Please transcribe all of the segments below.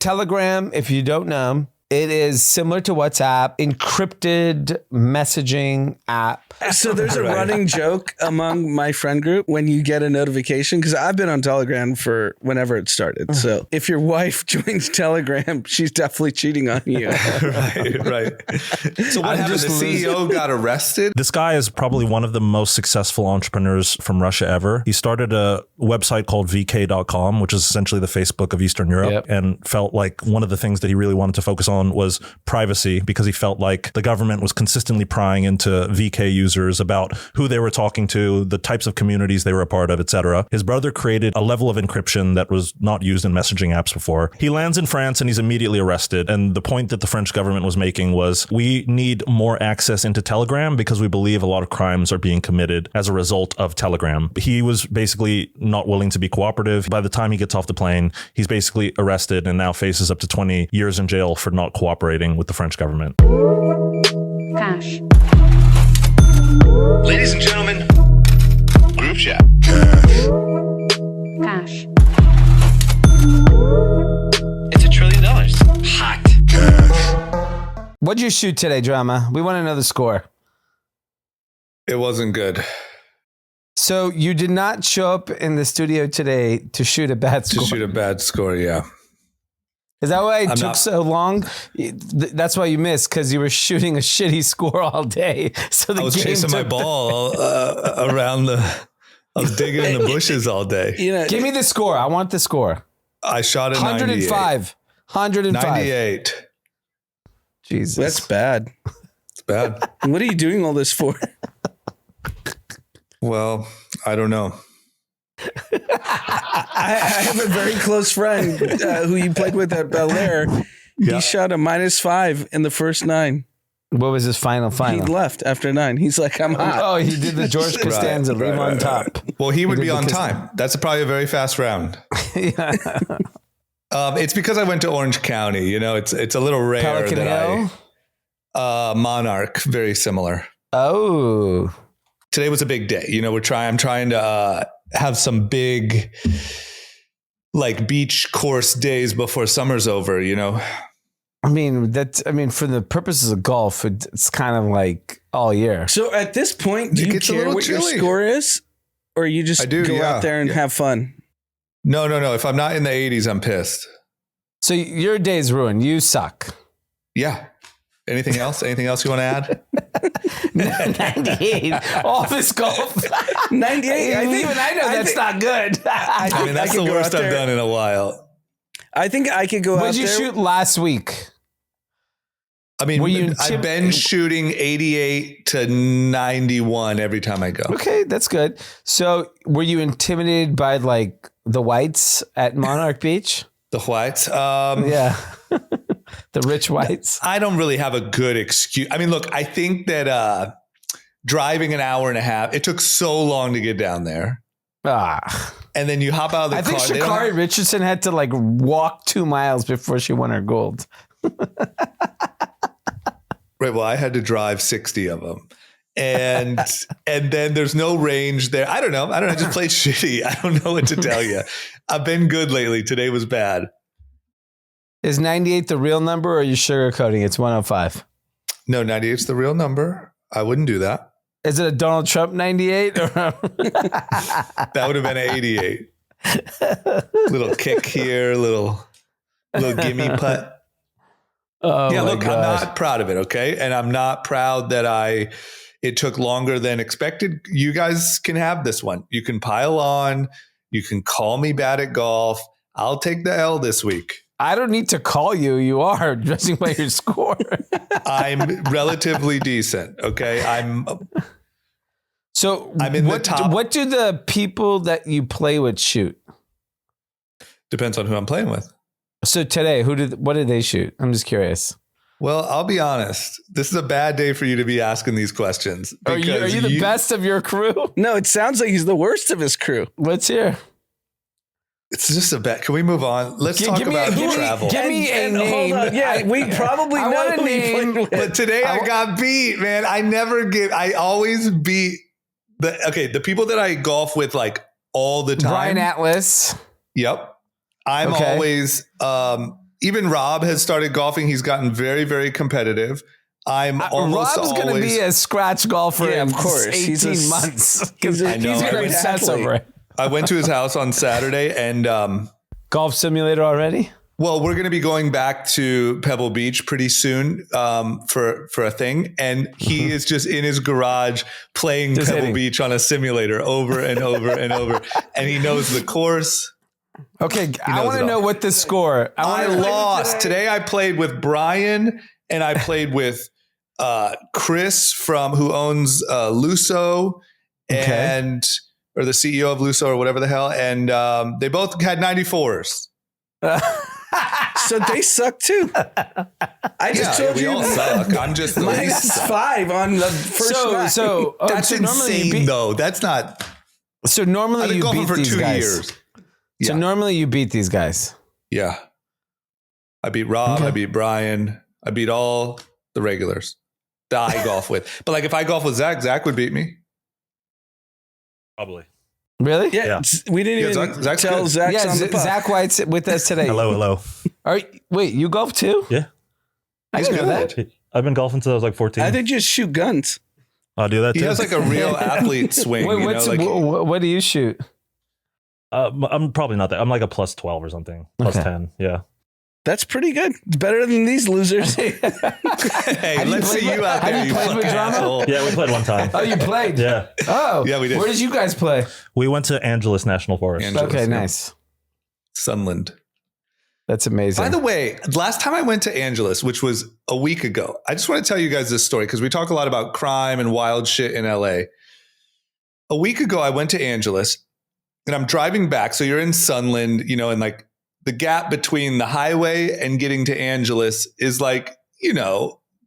Telegram, if you don't know, it is similar to WhatsApp, encrypted messaging app. So there's a running joke among my friend group when you get a notification, because I've been on Telegram for whenever it started. So if your wife joins Telegram, she's definitely cheating on you. Right. So what happened? The CEO got arrested? This guy is probably one of the most successful entrepreneurs from Russia ever. He started a website called vk.com, which is essentially the Facebook of Eastern Europe, and felt like one of the things that he really wanted to focus on was privacy, because he felt like the government was consistently prying into VK users about who they were talking to, the types of communities they were a part of, etc. His brother created a level of encryption that was not used in messaging apps before. He lands in France and he's immediately arrested. And the point that the French government was making was, we need more access into Telegram because we believe a lot of crimes are being committed as a result of Telegram. He was basically not willing to be cooperative. By the time he gets off the plane, he's basically arrested and now faces up to 20 years in jail for not cooperating with the French government. Cash. Ladies and gentlemen, group chat. Cash. It's $1 trillion. Hot. What'd you shoot today, Drama? We want to know the score. It wasn't good. So you did not show up in the studio today to shoot a bad score. To shoot a bad score, yeah. Is that why it took so long? That's why you missed, because you were shooting a shitty score all day. So the I was chasing my ball around I was digging in the bushes all day. Give me the score. I want the score. I shot a 105. 98. Jesus. That's bad. It's bad. What are you doing all this for? Well, I don't know. I have a very close friend who you played with at Bel Air. He shot a -5 in the first 9. What was his final? He left after 9. He's like, I'm hot. Oh, he did the George Costanza, leave on top. Well, he would be on time. That's probably a very fast round. It's because I went to Orange County. It's a little rare Pelican that Hill? Monarch, very similar. Oh. Today was a big day. I'm trying to have some big beach course days before summer's over, I mean, for the purposes of golf, it's kind of like all year. So at this point, do you care what your score is? Or you just go out there and have fun? No. If I'm not in the 80s, I'm pissed. So your day's ruined. You suck. Yeah. Anything else? Anything else you want to add? 98. All this golf. 98. I know that's not good. I mean, that's the worst I've done in a while. I think I could go out there. What did you shoot last week? I mean, I've been shooting 88 to 91 every time I go. Okay, that's good. So were you intimidated by the whites at Monarch Beach? The whites? Yeah. The rich whites. I don't really have a good excuse. I mean, look, I think that driving an hour and a half, it took so long to get down there. And then you hop out of the car. I think Sha'Carri Richardson had to walk 2 miles before she won her gold. Right. Well, I had to drive 60 of them. And then there's no range there. I don't know. I just played shitty. I don't know what to tell you. I've been good lately. Today was bad. Is 98 the real number, or are you sugarcoating? It's 105. No, 98's the real number. I wouldn't do that. Is it a Donald Trump 98? That would have been an 88. Little kick here, little gimme putt. Oh yeah, look, gosh. I'm not proud of it, okay? And I'm not proud that it took longer than expected. You guys can have this one. You can pile on. You can call me bad at golf. I'll take the L this week. I don't need to call you. You are, judging by your score. I'm relatively decent, okay? I'm in the top. What do the people that you play with shoot? Depends on who I'm playing with. So today, what did they shoot? I'm just curious. Well, I'll be honest. This is a bad day for you to be asking these questions. Are you the best of your crew? No, it sounds like he's the worst of his crew. Let's hear. It's just a bet. Can we move on? Let's talk about travel. Give me a name. Hold on. Yeah, we probably know who he played with. But today I got beat, man. I always beat the people that I golf with all the time. Brian Atlas. Yep. I'm always even Rob has started golfing. He's gotten very, very competitive. I'm almost Rob's going to be a scratch golfer in of course. 18 months. He's a great stats over it. I went to his house on Saturday and golf simulator already? Well, we're going to be going back to Pebble Beach pretty soon for a thing. And he is just in his garage playing Pebble Beach on a simulator over and over and over. And he knows the course. Okay, I want to know what the score. I lost. Today I played with Brian and I played with Chris who owns Luso or the CEO of Luso or whatever the hell. And they both had 94s. So they suck too. I just told we you all suck. I'm just the least -5 on the first try. That's insane though. That's not. So normally you beat these guys. Years. So normally you beat these guys. Yeah. I beat Rob. I beat Brian. I beat all the regulars that I golf with. But like if I golf with Zach would beat me. Probably. Really? Yeah. We didn't even tell Zach. Yeah, Zach White's with us today. Hello. Wait, you golf too? Yeah. I didn't know that. I've been golfing since I was like 14. I think just shoot guns. I'll do that too. He has like a real athlete swing. Wait, what do you shoot? I'm probably not that. I'm like a plus 12 or something. Plus 10. Yeah. That's pretty good. It's better than these losers. Hey, let's see you out there. Have you played with drama? Yeah, we played one time. Oh, you played? Yeah. Oh, yeah, we did. Where did you guys play? We went to Angeles National Forest. Okay, nice. Sunland. That's amazing. By the way, last time I went to Angeles, which was a week ago, I just want to tell you guys this story because we talk a lot about crime and wild shit in LA. A week ago, I went to Angeles and I'm driving back. So you're in Sunland, and like the gap between the highway and getting to Angeles is like,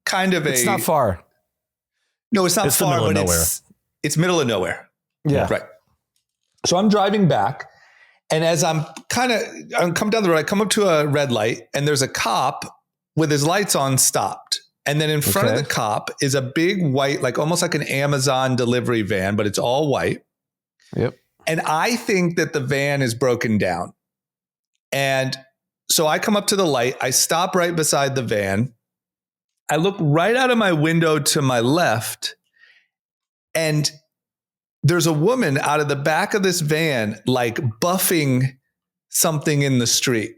kind of It's not far. No, it's not far, but it's middle of nowhere. Yeah. Right. So I'm driving back. And as I'm come down the road, I come up to a red light and there's a cop with his lights on stopped. And then in front of the cop is a big white, like almost like an Amazon delivery van, but it's all white. Yep. And I think that the van is broken down. And so I come up to the light. I stop right beside the van. I look right out of my window to my left. And there's a woman out of the back of this van, like buffing something in the street,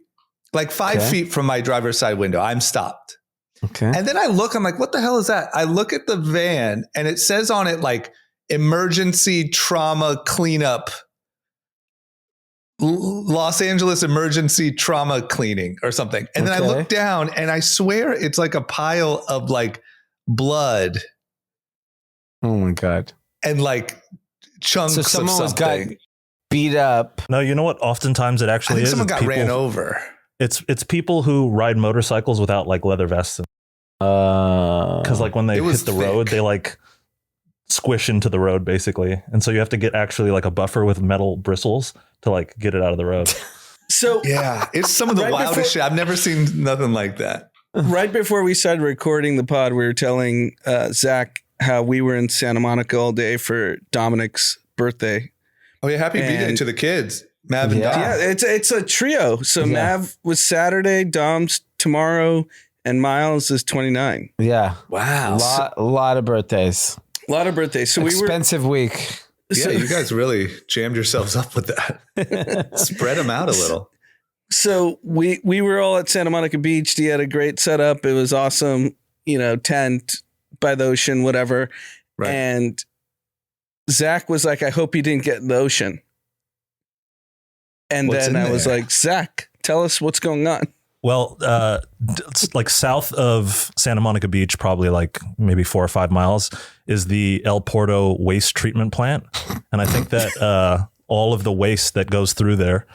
like 5 feet from my driver's side window. I'm stopped. Okay. And then I look, I'm like, what the hell is that? I look at the van and it says on it like emergency trauma cleanup, Los Angeles emergency trauma cleaning or something. And then I look down and I swear it's like a pile of like blood. Oh my God. And like chunks of something. So someone got beat up. No, you know what? Oftentimes it actually is. Someone got ran over. It's people who ride motorcycles without like leather vests. Because like when they hit the road, they like squish into the road basically. And so you have to get actually like a buffer with metal bristles to like get it out of the road. So yeah, it's some of the wildest shit. I've never seen nothing like that. Right before we started recording the pod, we were telling Zach how we were in Santa Monica all day for Dominic's birthday. Oh yeah, happy birthday to the kids, Mav and Dom. Yeah, it's a trio. So Mav was Saturday, Dom's tomorrow, and Miles is 29. Yeah. Wow. A lot of birthdays. A lot of birthdays. So expensive week. Yeah, you guys really jammed yourselves up with that. Spread them out a little. So we were all at Santa Monica Beach. He had a great setup. It was awesome. Tent by the ocean, whatever. Right. And Zach was like, I hope he didn't get in the ocean. And then I was like, Zach, tell us what's going on. Well, it's like south of Santa Monica Beach, probably like maybe 4 or 5 miles, is the El Porto waste treatment plant. And I think that all of the waste that goes through there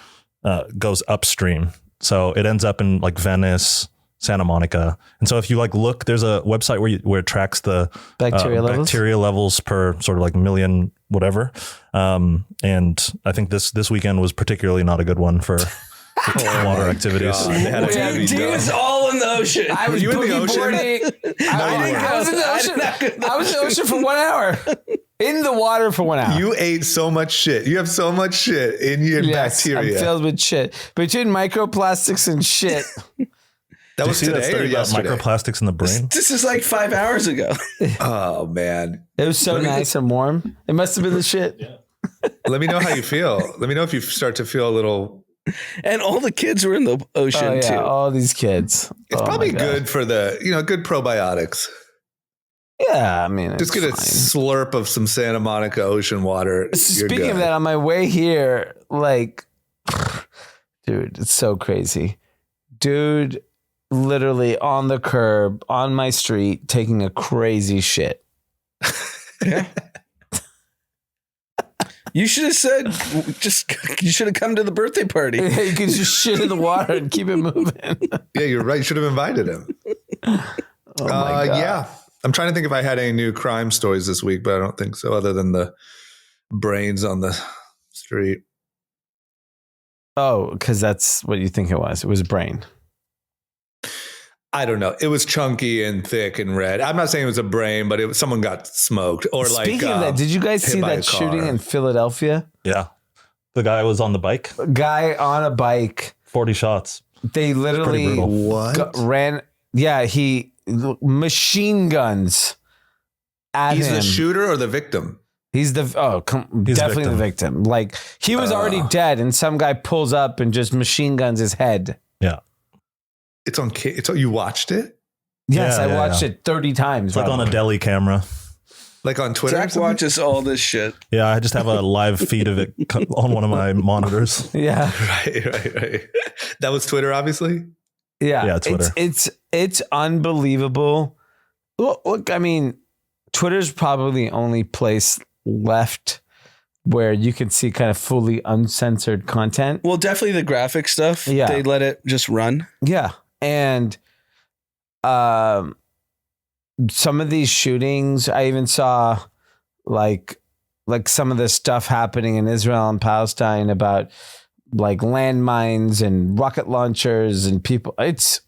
goes upstream. So it ends up in like Venice, Santa Monica. And so if you like look, there's a website where it tracks the bacteria levels per sort of like million whatever. And I think this weekend was particularly not a good one for water activities. He was all in the ocean. I was in the ocean. I was in the ocean for 1 hour. In the water for 1 hour. You ate so much shit. You have so much shit in your bacteria. I'm filled with shit. Between microplastics and shit, That was today or yesterday? Microplastics in the brain. This is like 5 hours ago. Oh man, it was so nice and warm. It must have been the shit. Yeah. Let me know how you feel. Let me know if you start to feel a little. And all the kids were in the ocean too. All these kids. It's probably good for the good probiotics. Yeah, I mean, just get a slurp of some Santa Monica ocean water. Speaking of that, on my way here, like, dude, it's so crazy. Dude, literally on the curb, on my street, taking a crazy shit. Yeah. You should have said, you should have come to the birthday party. Yeah, you could just shit in the water and keep it moving. Yeah, you're right. You should have invited him. Oh my God. Yeah. I'm trying to think if I had any new crime stories this week, but I don't think so, other than the brains on the street. Oh, because that's what you think it was. It was brain. I don't know. It was chunky and thick and red. I'm not saying it was a brain, but someone got smoked. Or Speaking of that, did you guys see that shooting in Philadelphia? Yeah. The guy was on the bike. A guy on a bike. 40 shots. They literally ran. Yeah, he machine guns at him. He's the shooter or the victim? He's definitely the victim. Like, he was already dead, and some guy pulls up and just machine guns his head. Yeah. It's on. You watched it? Yes, I watched it 30 times. It's like on a deli camera. Like on Twitter? Zach watches all this shit. Yeah, I just have a live feed of it on one of my monitors. Yeah. Right. That was Twitter, obviously? Yeah, Twitter. It's unbelievable. Look, I mean, Twitter's probably the only place left where you can see kind of fully uncensored content. Well, definitely the graphic stuff. Yeah. They let it just run. Yeah. And some of these shootings, I even saw like some of the stuff happening in Israel and Palestine about like landmines and rocket launchers and people. It's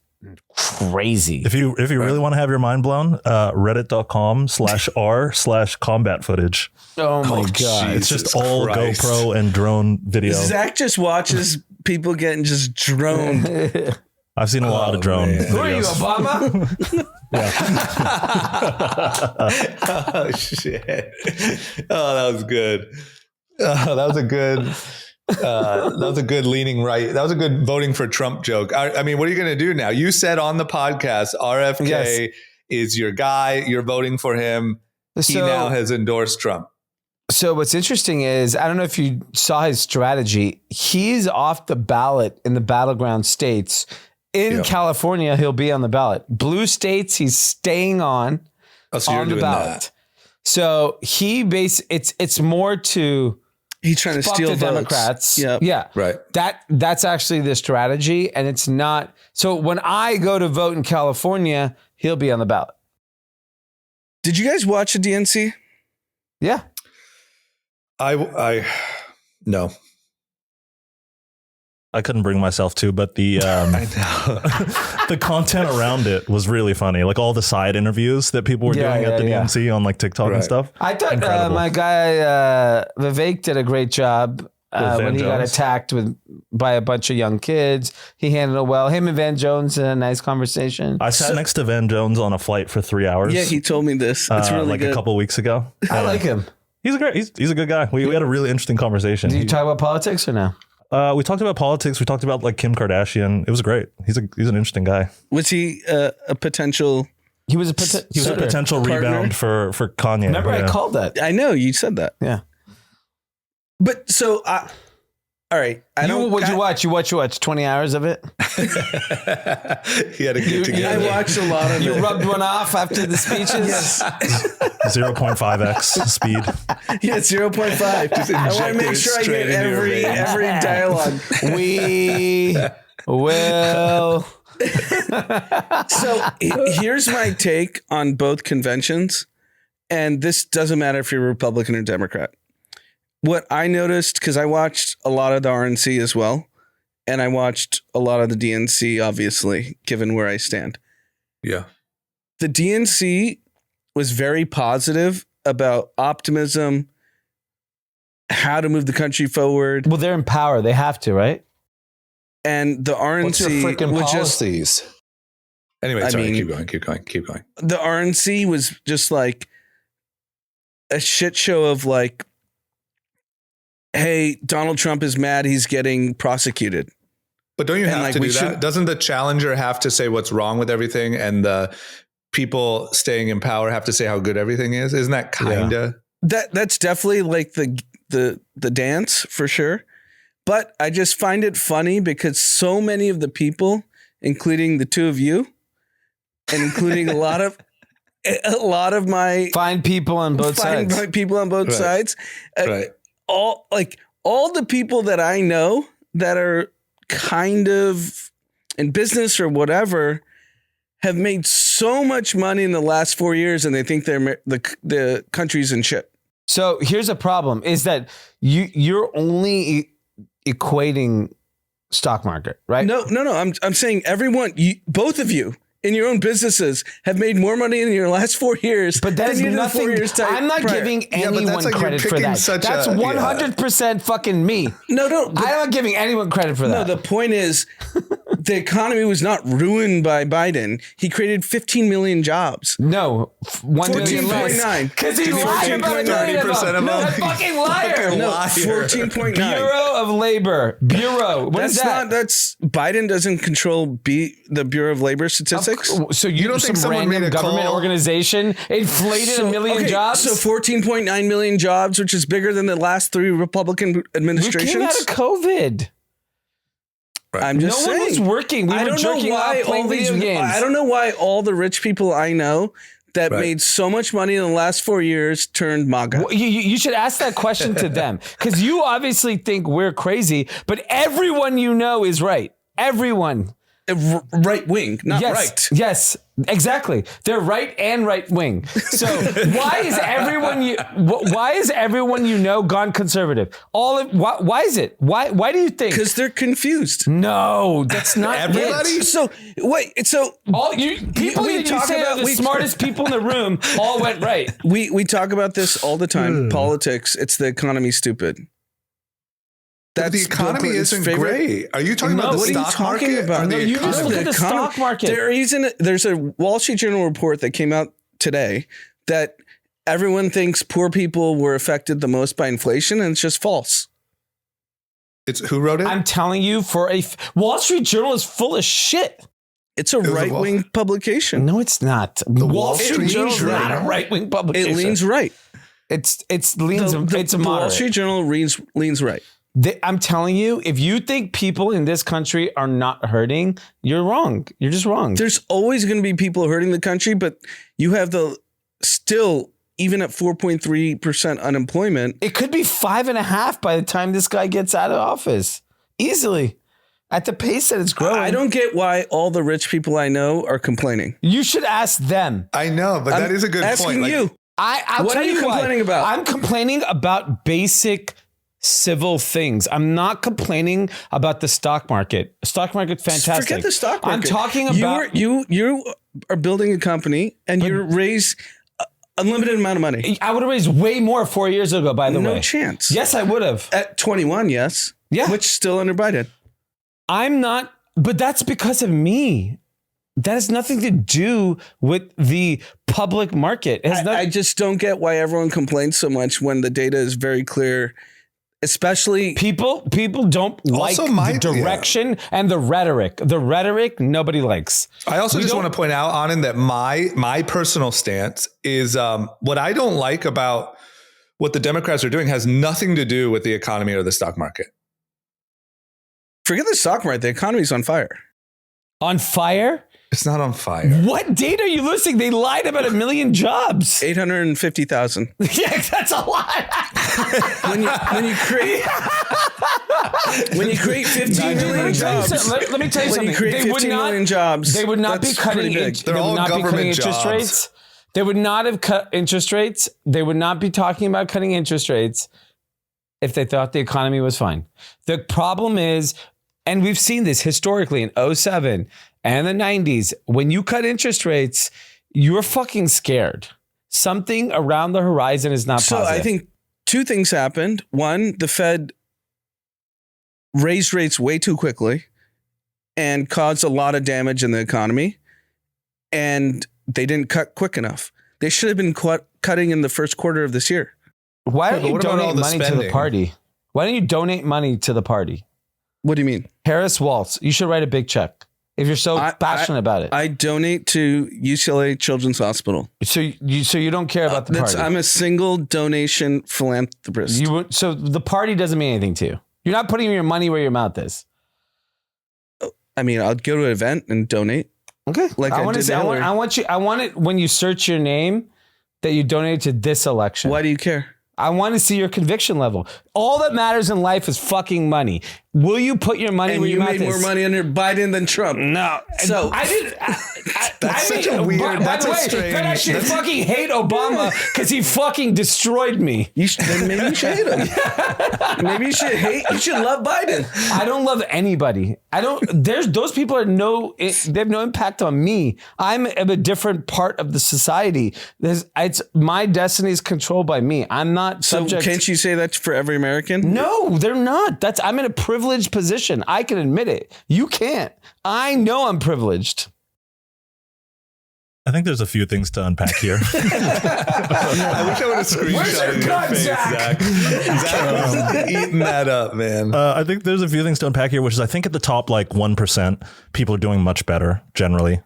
crazy. If you really want to have your mind blown, reddit.com/r/combat footage. Oh my God. It's just all GoPro and drone video. Zach just watches people getting just droned. I've seen a lot of drone videos. Who are you, Obama? Oh, shit. Oh, that was good. That was a good leaning right. That was a good voting for Trump joke. I mean, what are you going to do now? You said on the podcast, RFK is your guy. You're voting for him. He now has endorsed Trump. So what's interesting is, I don't know if you saw his strategy. He's off the ballot in the battleground states. In California, he'll be on the ballot. Blue states, he's staying on the ballot. That. So it's more to he's trying to steal the votes. Democrats. Yep. Yeah. Right. That's actually the strategy. And it's not. So when I go to vote in California, he'll be on the ballot. Did you guys watch the DNC? Yeah. I no. I couldn't bring myself to, but the the content around it was really funny. Like all the side interviews that people were doing at the DNC on like TikTok and stuff. I thought my guy Vivek did a great job when he got attacked by a bunch of young kids. He handled it well. Him and Van Jones had a nice conversation. I sat next to Van Jones on a flight for 3 hours. Yeah, he told me this. It's really like good. a couple weeks ago. I like him. He's a good guy. We had a really interesting conversation. Did you talk about politics or no? We talked about politics. We talked about like Kim Kardashian. It was great. He's an interesting guy. Was he a potential? He was a potential rebound for Kanye. Remember, I called that. I know you said that. Yeah. But so, all right. What'd you watch? You watch 20 hours of it? He had to get together. I watched a lot of it. You rubbed one off after the speeches? Yes. 0.5x speed. Yeah, 0.5. Just I want to make sure I get every dialogue. We will. So here's my take on both conventions. And this doesn't matter if you're Republican or Democrat. What I noticed, because I watched a lot of the RNC as well, and I watched a lot of the DNC, obviously, given where I stand. Yeah. The DNC was very positive about optimism, how to move the country forward. Well, they're in power. They have to, right? And the RNC What's your freaking was policies? Anyway, I sorry, mean- keep going. The RNC was just like a shit show of like, hey, Donald Trump is mad he's getting prosecuted. But don't you And, have like, to we do that? should- Doesn't the challenger have to say what's wrong with everything, and the people staying in power have to say how good everything is? Isn't that kind of? That's definitely like the dance for sure. But I just find it funny because so many of the people, including the two of you, and including a lot of my Find people on both sides. people on both Right. sides, Right. all the people that I know that are kind of in business or whatever have made so much money in the last 4 years, and they think the country's in shit. So here's a problem: is that you're only equating stock market, right? No. I'm saying everyone, both of you in your own businesses have made more money in your last 4 years. But that than is you did the 4 nothing. years prior. I'm not giving Yeah, but that's anyone like you're credit for picking that. such That's a- 100% fucking me. No. I'm not giving anyone credit for No, that. the point is the economy was not ruined by Biden. He created 15 million jobs. No, 1 million 14.9. because he lied about a million of 30% them. of No, them. fucking liar. No, Liar. 14.9. Bureau of Labor. Bureau. What is that? That's Biden doesn't control the Bureau of Labor statistics. So you don't some think someone random made a government call? organization inflated a million jobs? So 14.9 million jobs, which is bigger than the last 3 Republican we administrations. came out of COVID. I'm just No saying. one was working. We I were don't know jerking why off playing all these. video games. I don't know why all the rich people I know that Right. made so much money in the last 4 years turned MAGA. Well, you should ask that question to them because you obviously think we're crazy, but everyone you know is right. Everyone. Right wing, not Yes. right. Yes. Exactly. They're right and right wing. So why is everyone you know gone conservative? Why is it? Why do you think? Because they're confused. No, that's not Everybody? it. So wait. So All people we that you talk say about- are the we- smartest people in the room all went right. we talk about this all the time. Politics. It's the economy. Stupid. But the economy Bill Clinton's isn't favorite. great. Are you talking No, about the what are you stock talking market? about? Or No, the you just economy? look at the stock market. There's a Wall Street Journal report that came out today that everyone thinks poor people were affected the most by inflation, and it's just false. It's who wrote it? I'm telling you, Wall Street Journal is full of shit. It's a was a right wing publication. No, it's not. Wall Street Street Journal is Journal. not a right wing It publication. leans right. It's leans. It's a The Wall moderate. Street Journal leans right. I'm telling you, if you think people in this country are not hurting, you're wrong. You're just wrong. There's always going to be people hurting the country, but you have still, even at 4.3% unemployment. It could be 5.5 by the time this guy gets out of office. Easily. At the pace that it's growing. I don't get why all the rich people I know are complaining. You should ask them. I know, but that is a good asking point. Like, you. I'll What tell are you why. complaining about? I'm complaining about basic civil things. I'm not complaining about the stock market. Stock market, fantastic. Forget the stock market. I'm talking about you are building a company and you raise unlimited amount of money. I would have raised way more 4 years ago, by the way. No chance. Yes, I would have. At 21, yes. Yeah. Which still under Biden. I'm not, but that's because of me. That has nothing to do with the public market. It has I just don't get why everyone complains so much when the data is very clear, especially people don't like Also, the direction and the rhetoric. The rhetoric nobody likes. I also We just don't- want to point out, Anand, that my personal stance is what I don't like about what the Democrats are doing has nothing to do with the economy or the stock market. forget the stock market. The economy's on fire. On fire? It's not on fire. What date are you listening? They lied about 1 million jobs. 850,000. Yeah, that's a lot. When you create 15 million jobs, Let me tell you when something. you create 15 million jobs, They would not be that's cutting. pretty big. They're all government interest jobs. rates. They would not have cut interest rates. They would not be talking about cutting interest rates if they thought the economy was fine. The problem is, and we've seen this historically in 2007 and the 90s, when you cut interest rates, you're fucking scared. Something around the horizon is not So positive. I think two things happened. One, the Fed raised rates way too quickly and caused a lot of damage in the economy. and they didn't cut quick enough. They should have been cutting in the first quarter of this year. Why don't you what about all donate the money to the spending? party? Why don't you donate money to the party? What do you mean? Harris Waltz, you should write a big check if you're so passionate about it. I donate to UCLA Children's Hospital. So you don't care about the party. I'm a single donation philanthropist. So the party doesn't mean anything to you. You're not putting your money where your mouth is. I mean, I'll go to an event and donate. Okay. Like I did Hillary. I want it when you search your name that you donate to this election. Why do you care? I want to see your conviction level. All that matters in life is fucking money. Will you put your money And where you your mouth is? made more money under Biden than Trump. No. So I didn't. That's such a weird. By That's the a way, strange. then I should fucking hate Obama because he fucking destroyed me. Then maybe you should hate him. Maybe you should hate. You should love Biden. I don't love anybody. Those people they have no impact on me. I'm a different part of the society. It's my destiny is controlled by me. I'm not So subject. can't you say that for every American? No, they're not. I'm in a privileged position. I can admit it. You can't. I know I'm privileged. I think there's a few things to unpack here. I wish I would have screenshotted your gun, face, Zach? Zach was eating that up, man. I think there's a few things to unpack here, which is I think at the top, like 1%, people are doing much better generally.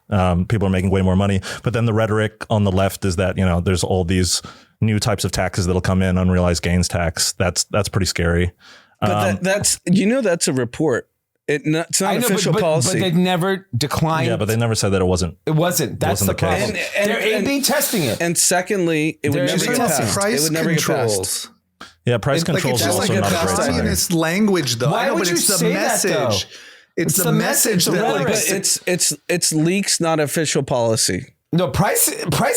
People are making way more money. But then the rhetoric on the left is that, there's all these new types of taxes that'll come in, unrealized gains tax. That's pretty scary. But that's a report. It's not official policy. But they never declined. Yeah, but they never said that it wasn't. It wasn't. That's wasn't the the case. problem. And- They're A/B testing it. And secondly, it would They're never just get talking passed. It price would never get passed. controls. Yeah, price Like, controls it's is just also like not a a great thing. communist language, though. Why I know, would but you it's the say that, though? message. It's the message the that rhetoric. But it's leaks, not official policy. No, price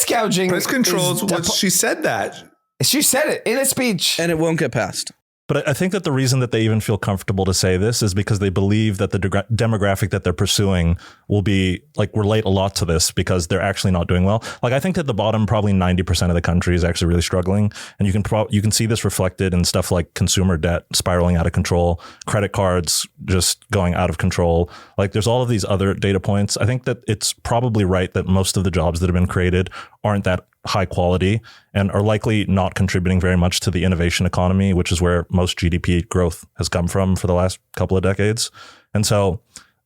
gouging. price controls. is She said that. She said it in a speech. And it won't get passed. But I think that the reason that they even feel comfortable to say this is because they believe that the demographic that they're pursuing will be relate a lot to this because they're actually not doing well. Like I think that the bottom, probably 90% of the country is actually really struggling. And you can see this reflected in stuff like consumer debt spiraling out of control, credit cards just going out of control. Like there's all of these other data points. I think that it's probably right that most of the jobs that have been created aren't that high quality and are likely not contributing very much to the innovation economy, which is where most GDP growth has come from for the last couple of decades. And so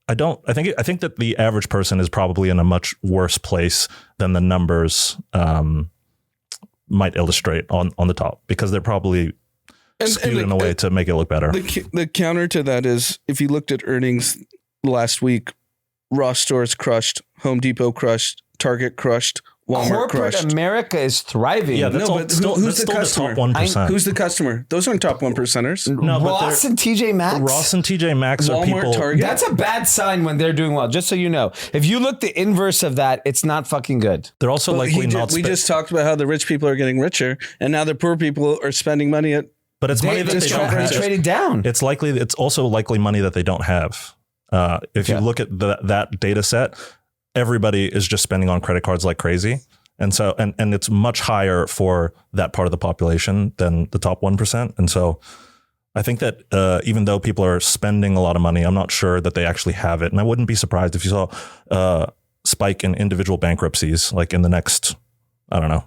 I think that the average person is probably in a much worse place than the numbers might illustrate on the top, because they're probably skewed in a way to make it look better. The counter to that is if you looked at earnings last week, Ross Stores crushed, Home Depot crushed, Target crushed, Walmart Corporate crushed. America is thriving. Yeah, that's No, all, but still, who's that's the still customer? the top 1%. Who's the customer? Those aren't top 1%ers. No, but Ross and TJ Maxx. Ross and TJ Maxx are Walmart, people. Target. That's a bad sign when they're doing well. Just so you know, if you look the inverse of that, it's not fucking good. They're also likely not. We just talked about how the rich people are getting richer, and now the poor people are spending money at. but it's money that they don't have. Traded down. It's also likely money that they don't have. If you look at that data set, everybody is just spending on credit cards like crazy. And so, and it's much higher for that part of the population than the top 1%. And so I think that even though people are spending a lot of money, I'm not sure that they actually have it. And I wouldn't be surprised if you saw a spike in individual bankruptcies, like in the next, I don't know,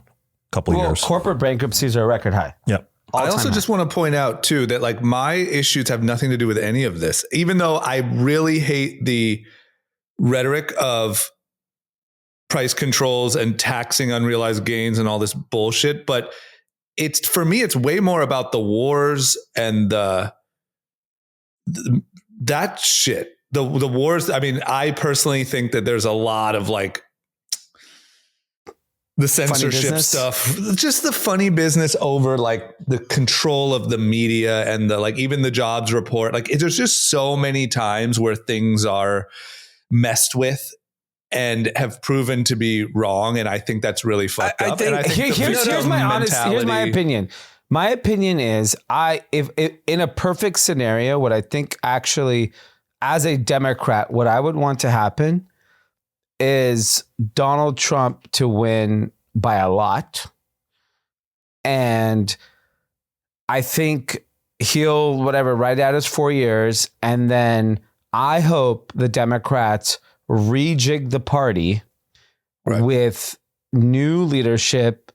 couple of years. Corporate bankruptcies are a record high. Yeah. I also just want to point out too that my issues have nothing to do with any of this, even though I really hate the rhetoric of price controls and taxing unrealized gains and all this bullshit. But for me, it's way more about the wars and that shit. The wars. I mean, I personally think that there's a lot of the censorship stuff, just the funny business over the control of the media and even the jobs report. There's just so many times where things are messed with and have proven to be wrong. And I think that's really fucked up. think- and I think Here's my opinion. My opinion is if in a perfect scenario, what I think actually as a Democrat, what I would want to happen is Donald Trump to win by a lot. And I think he'll write out his 4 years. And then I hope the Democrats rejig the party with new leadership,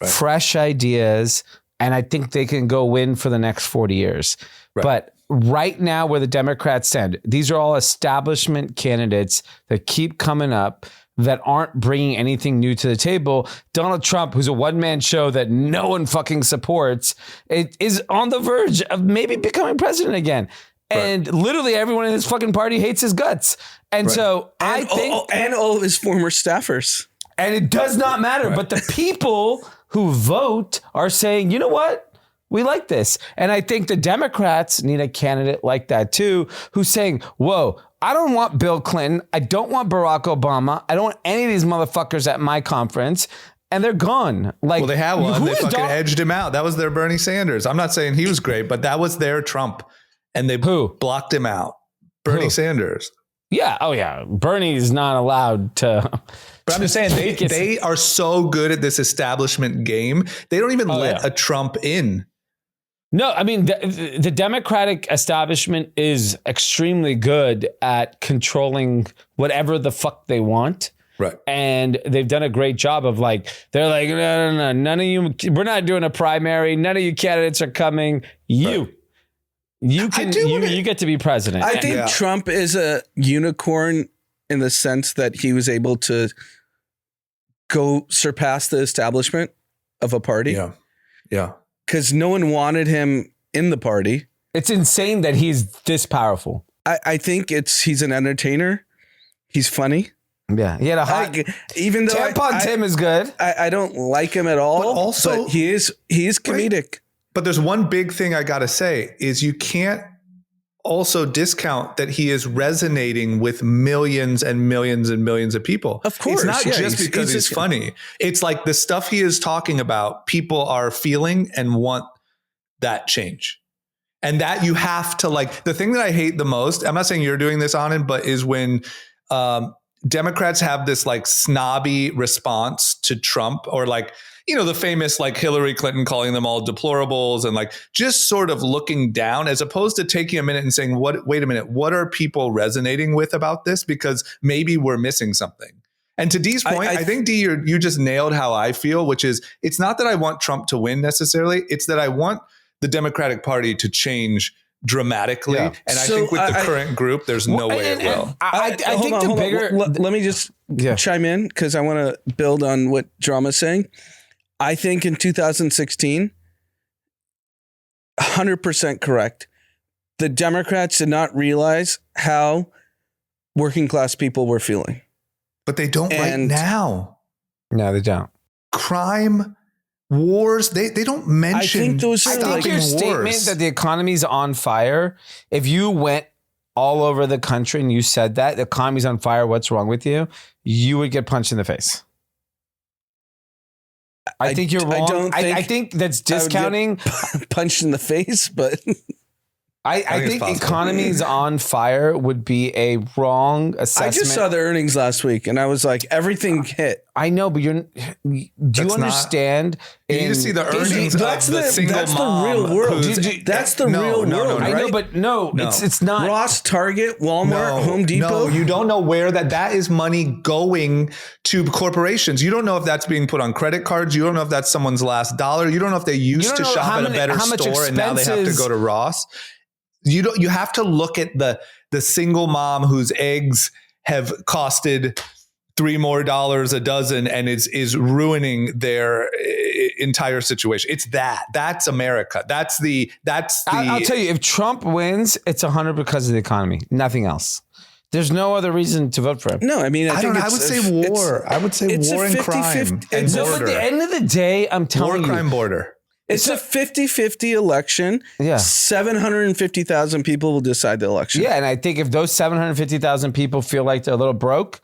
fresh ideas, and I think they can go win for the next 40 years. Right. But right now, where the Democrats stand, these are all establishment candidates that keep coming up that aren't bringing anything new to the table. Donald Trump, who's a one-man show that no one fucking supports, is on the verge of maybe becoming president again. And literally everyone in his fucking party hates his guts. And so I think... And all of his former staffers. And it does not matter. But the people who vote are saying, you know what? We like this. And I think the Democrats need a candidate like that too, who's saying, whoa, I don't want Bill Clinton. I don't want Barack Obama. I don't want any of these motherfuckers at my conference. And they're gone. Like, well, they have one. They fucking edged him out. That was their Bernie Sanders. I'm not saying he was great, but that was their Trump. And they blocked him out. Bernie Sanders. Yeah. Oh, yeah. Bernie's not allowed to. But I'm just saying they are so good at this establishment game. They don't even let a Trump in. No, I mean, the Democratic establishment is extremely good at controlling whatever the fuck they want. Right. And they've done a great job of they're like, no, none of you, we're not doing a primary. None of you candidates are coming. You get to be president. I think Trump is a unicorn in the sense that he was able to go surpass the establishment of a party. Yeah. Yeah. Because no one wanted him in the party. It's insane that he's this powerful. I think he's an entertainer. He's funny. Yeah. He had a hot, even though Tampon Tim is good. I don't like him at all. But he is comedic. Right. But there's one big thing I got to say is you can't also discount that he is resonating with millions and millions and millions of people. Of course. It's not just because he's funny. It's like the stuff he is talking about, people are feeling and want that change. And that you have to the thing that I hate the most, I'm not saying you're doing this on it, but is when Democrats have this snobby response to Trump or the famous Hillary Clinton calling them all deplorables and just sort of looking down as opposed to taking a minute and saying, wait a minute, what are people resonating with about this? Because maybe we're missing something. And to Dee's point, I think Dee, you just nailed how I feel, which is it's not that I want Trump to win necessarily. It's that I want the Democratic Party to change dramatically. Yeah. And I think with the current group, there's no way it will. I think the bigger... Let me just chime in because I want to build on what Drama's saying. I think in 2016, 100% correct. The Democrats did not realize how working class people were feeling. But they don't right now. No, they don't. Crime, wars, they don't mention. I think those are your statement that the economy's on fire. If you went all over the country and you said that the economy's on fire, what's wrong with you? You would get punched in the face. I think you're wrong. I think that's discounting punched in the face, but I think economy's on fire would be a wrong assessment. I just saw the earnings last week and I was like, everything hit. I know, but do you understand? You need to see the earnings of the single mom. The real world. That's the real world. I know, but no, it's not. Ross, Target, Walmart, Home Depot. No, you don't know where that is money going to corporations. You don't know if that's being put on credit cards. You don't know if that's someone's last dollar. You don't know if they used to shop at a better store and now they have to go to Ross. You have to look at the single mom whose eggs have costed $3 more a dozen and is ruining their entire situation. It's that's America. I'll tell you, if Trump wins, it's 100 because of the economy, nothing else. There's no other reason to vote for him. No, I mean, I would say war. I would say war and crime and border. At the end of the day, I'm telling you, war, crime, border. It's a 50-50 election. Yeah. 750,000 people will decide the election. Yeah, and I think if those 750,000 people feel like they're a little broke,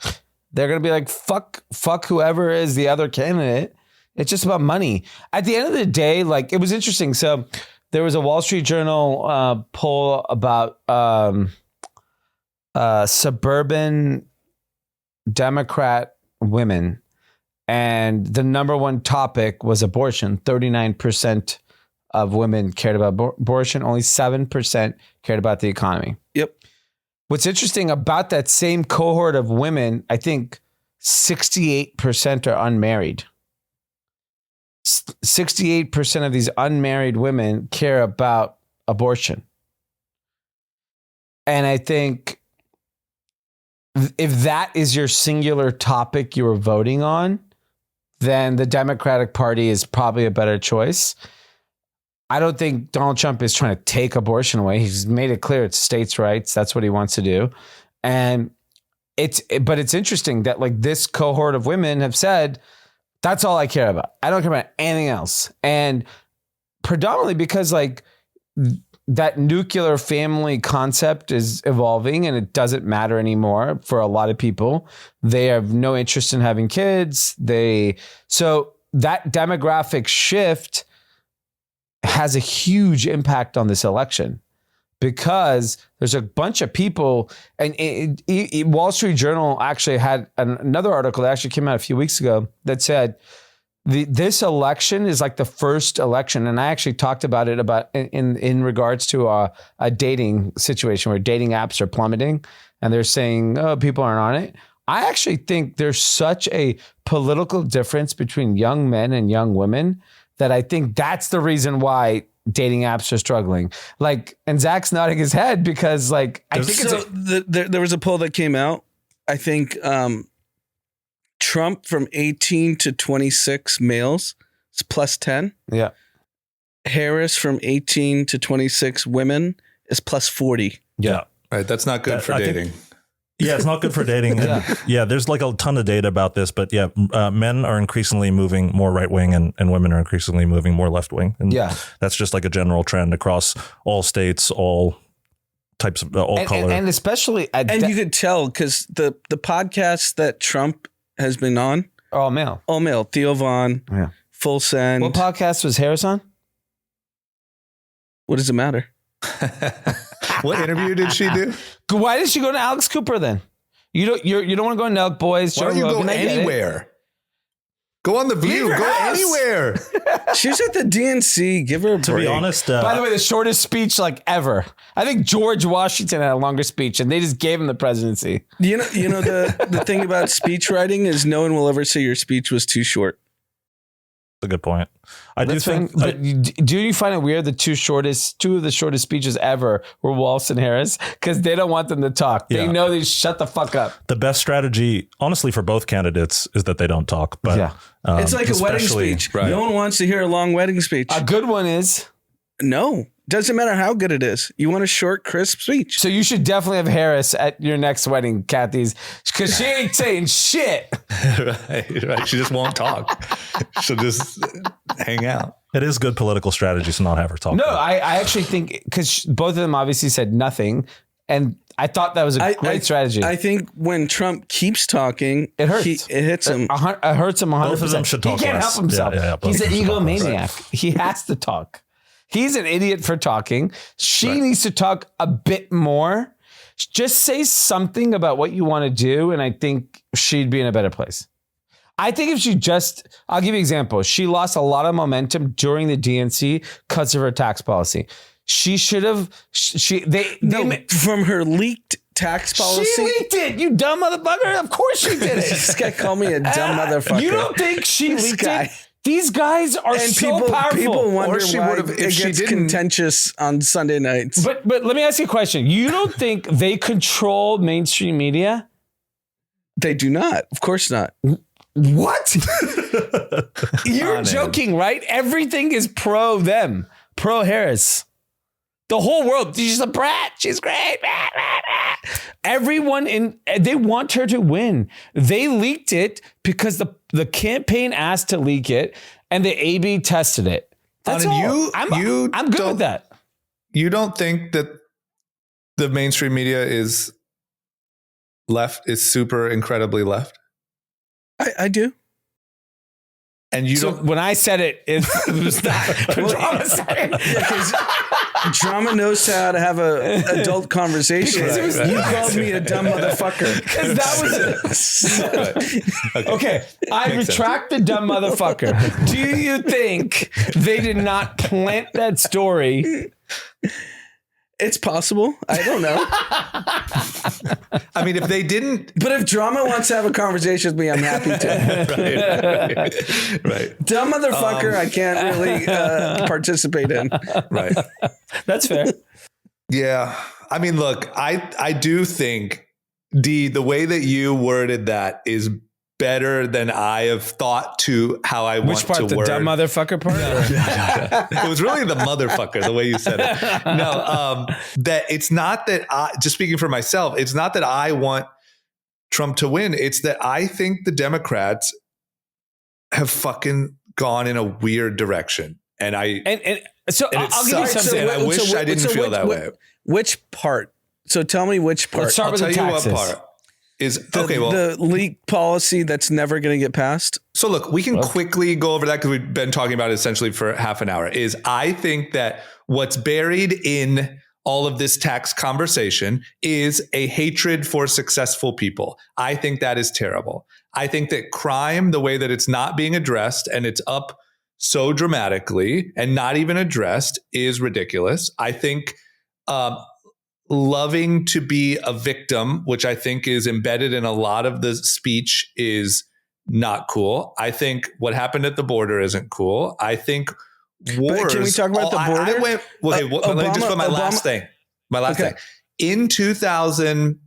they're going to be like, fuck whoever is the other candidate. It's just about money. At the end of the day, it was interesting. So there was a Wall Street Journal poll about suburban Democrat women. And the number one topic was abortion. 39% of women cared about abortion. Only 7% cared about the economy. Yep. What's interesting about that same cohort of women, I think 68% are unmarried. 68% of these unmarried women care about abortion. And I think if that is your singular topic you are voting on, then the Democratic Party is probably a better choice. I don't think Donald Trump is trying to take abortion away. He's made it clear it's states' rights. That's what he wants to do. And but it's interesting that like this cohort of women have said, that's all I care about. I don't care about anything else. And predominantly because like that nuclear family concept is evolving and it doesn't matter anymore for a lot of people. They have no interest in having kids. So that demographic shift has a huge impact on this election because there's a bunch of people, and Wall Street Journal actually had another article that actually came out a few weeks ago that said this election is like the first election, and I actually talked about it in regards to a dating situation where dating apps are plummeting, and they're saying, oh, people aren't on it. I actually think there's such a political difference between young men and young women that I think that's the reason why dating apps are struggling. Like, and Zach's nodding his head because like, I think there was a poll that came out. I think Trump from 18 to 26 males is plus 10. Yeah. Harris from 18 to 26 women is plus 40. Yeah. Right. That's not good for dating. Yeah, it's not good for dating. Yeah, there's like a ton of data about this, but yeah, men are increasingly moving more right wing and women are increasingly moving more left wing. And that's just like a general trend across all states, all types of all color. And especially you could tell because the podcasts that Trump has been on are all male. All male. Theo Vaughn, Full Send. What podcast was Harris on? What does it matter? What interview did she do? Why did she go to Alex Cooper then? You don't want to go to Nelk Boys. Why don't you go anywhere? Go on The View. Go anywhere. She was at the DNC. Give her a break. To be honest. By the way, the shortest speech like ever. I think George Washington had a longer speech and they just gave him the presidency. You know the thing about speech writing is no one will ever say your speech was too short. A good point. Do you find it weird the two of the shortest speeches ever were Walsh and Harris because they don't want them to talk. They know they shut the fuck up. The best strategy, honestly, for both candidates is that they don't talk. But it's like a wedding speech. Right. No one wants to hear a long wedding speech. A good one is no. Doesn't matter how good it is. You want a short, crisp speech. So you should definitely have Harris at your next wedding, Kathy's, because she ain't saying shit. Right. She just won't talk. She'll just hang out. It is good political strategy to not have her talk. No, I actually think because both of them obviously said nothing. And I thought that was a great strategy. I think when Trump keeps talking, it hurts. It hits him. It hurts him 100%. Both of them should talk He can't less. help himself. He's an egomaniac. Right. He has to talk. He's an idiot for talking. She needs to talk a bit more. Just say something about what you want to do, and I think she'd be in a better place. I think if she I'll give you an example. She lost a lot of momentum during the DNC because of her tax policy. She should have. From her leaked tax policy. She leaked it, you dumb motherfucker. Of course she did it. This guy called me a dumb motherfucker. You don't think she leaked it? These guys are so powerful. People wonder why it gets contentious on Sunday nights. But let me ask you a question. You don't think they control mainstream media? They do not. Of course not. What? You're joking, right? Everything is pro them. Pro Harris. The whole world. She's a brat. She's great. Everyone they want her to win. They leaked it because the campaign asked to leak it and the AB tested it. That's all. I'm good with that. You don't think that the mainstream media is super incredibly left? I do. And you don't. When I said it was that. Because Drama knows how to have an adult conversation. You called me a dumb motherfucker. Because that was it. Okay, I retract the dumb motherfucker. Do you think they did not plant that story? It's possible. I don't know. I mean, if they didn't, But if Drama wants to have a conversation with me, I'm happy to. right. Dumb motherfucker, I can't really participate in. Right. That's fair. Yeah. I mean, look, I do think the way that you worded that is better than I have thought to how I Which want part? to The word. dumb motherfucker part? It was really the motherfucker, the way you said it. No, that it's not that just speaking for myself, it's not that I want Trump to win. It's that I think the Democrats have fucking gone in a weird direction. And So it I'll give you sucks, something. and I wish I didn't feel that way. Which part? So tell me which part. Let's start I'll with tell the you taxes. what part is the, okay. Well, the leak policy that's never going to get passed. so look, we can quickly go over that because we've been talking about it essentially for half an hour. Is I think that what's buried in all of this tax conversation is a hatred for successful people. I think that is terrible. I think that crime, the way that it's not being addressed and it's up so dramatically and not even addressed, is ridiculous. I think loving to be a victim, which I think is embedded in a lot of the speech, is not cool. I think what happened at the border isn't cool. I think wars. But can we talk about the border? Let me just put my last thing. My last thing. In 2000,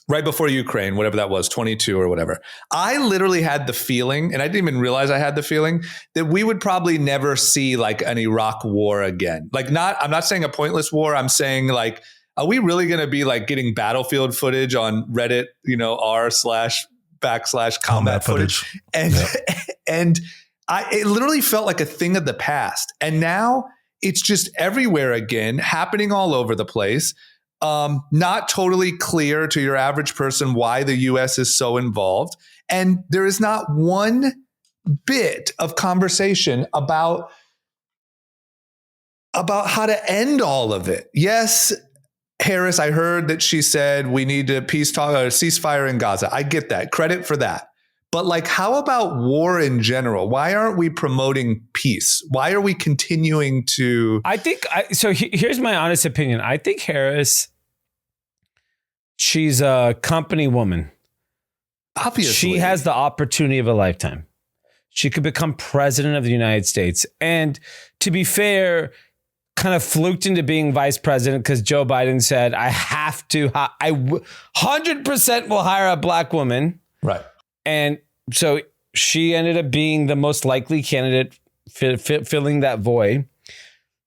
right before Ukraine, whatever that was, 22 or whatever, I literally had the feeling, and I didn't even realize I had the feeling, that we would probably never see like an Iraq war again. Like I'm not saying a pointless war. I'm saying like, are we really going to be like getting battlefield footage on Reddit, r//combat footage? And, and it literally felt like a thing of the past. And now it's just everywhere again, happening all over the place. Not totally clear to your average person why the US is so involved. And there is not one bit of conversation about how to end all of it. Yes, Harris, I heard that she said we need to peace talk or ceasefire in Gaza. I get that. Credit for that. But like, how about war in general? Why aren't we promoting peace? Why are we continuing to? I think here's my honest opinion. I think Harris, she's a company woman. Obviously. She has the opportunity of a lifetime. She could become president of the United States. And to be fair, kind of fluked into being vice president because Joe Biden said, I 100% will hire a black woman. Right. And so she ended up being the most likely candidate filling that void.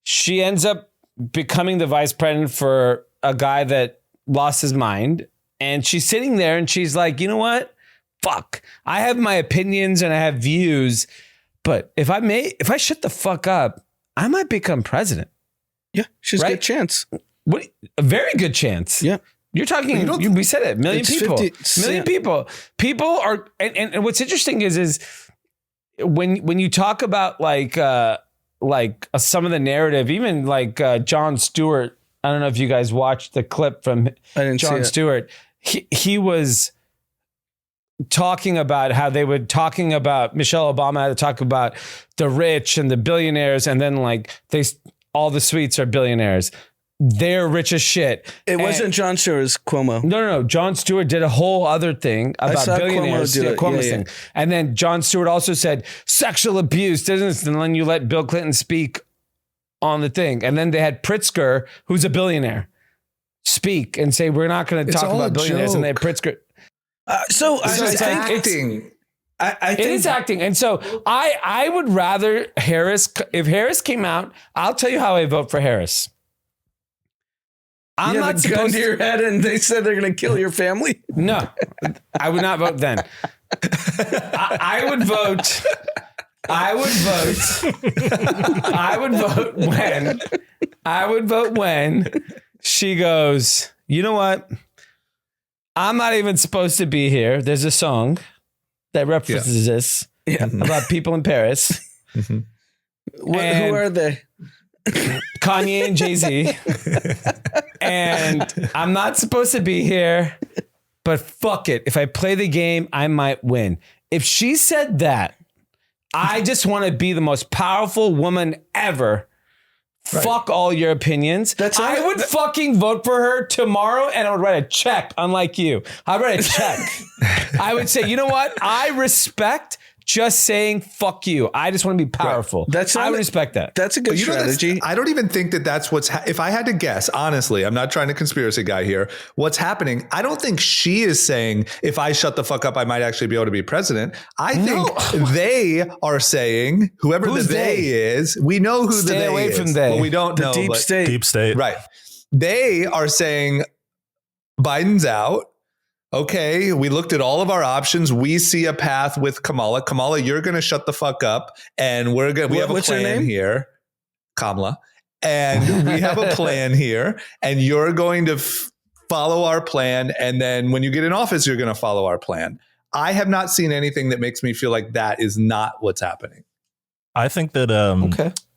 She ends up becoming the vice president for a guy that lost his mind. And she's sitting there and she's like, you know what? Fuck. I have my opinions and I have views. But if I shut the fuck up, I might become president. Yeah, she's right? a good chance. A very good chance. Yeah. You're talking, we said it, million people. 50, million people. People are, and what's interesting is when you talk about like some of the narrative, even like Jon Stewart, I don't know if you guys watched the clip from Jon Stewart. He was talking about how they were talking about Michelle Obama had to talk about the rich and the billionaires, and then like all the suites are billionaires. They're rich as shit. It wasn't Jon Stewart, it was Cuomo. No. Jon Stewart did a whole other thing about billionaires. Cuomo's thing. And then Jon Stewart also said sexual abuse doesn't, and then you let Bill Clinton speak on the thing. And then they had Pritzker, who's a billionaire, speak and say, we're not going to talk about billionaires. And they had Pritzker. I think acting. I think it is acting. And so I would rather Harris, if Harris came out, I'll tell you how I vote for Harris. I'm not gun to your head and they said they're going to kill your family. No, I would not vote then. I would vote when she goes, you know what? I'm not even supposed to be here. There's a song that references this about people in Paris. Mm-hmm. Who are they? Kanye and Jay-Z. And I'm not supposed to be here, but fuck it. If I play the game, I might win. If she said that, I just want to be the most powerful woman ever Fuck all your opinions. I would fucking vote for her tomorrow and I would write a check, unlike you. I'd write a check. I would say, you know what? I respect just saying fuck you. I just want to be powerful. I would respect that. That's a good strategy. I don't even think that that's what's if I had to guess, honestly, I'm not trying to conspiracy guy here. What's happening? I don't think she is saying if I shut the fuck up, I might actually be able to be president. I think they are saying whoever the they is, we know who the they away is. From they. Well, we don't know. Deep state. Deep state. Right. They are saying Biden's out. Okay, we looked at all of our options. We see a path with Kamala. Kamala, you're going to shut the fuck up, and we have a plan here, Kamala, and we have a plan here, and you're going to follow our plan, and then when you get in office, you're going to follow our plan. I have not seen anything that makes me feel like that is not what's happening. I think that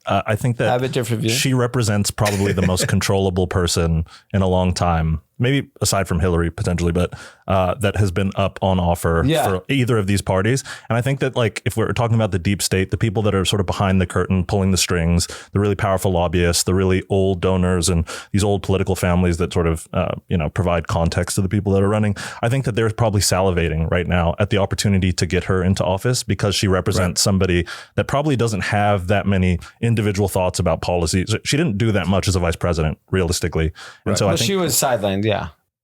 I think that I have a different view. She represents probably the most controllable person in a long time, maybe aside from Hillary potentially, but that has been up on offer for either of these parties. And I think that, like, if we're talking about the deep state, the people that are sort of behind the curtain, pulling the strings, the really powerful lobbyists, the really old donors, and these old political families that sort of, provide context to the people that are running, I think that they're probably salivating right now at the opportunity to get her into office because she represents somebody that probably doesn't have that many individual thoughts about policies. She didn't do that much as a vice president, realistically. And so I think she was sidelined.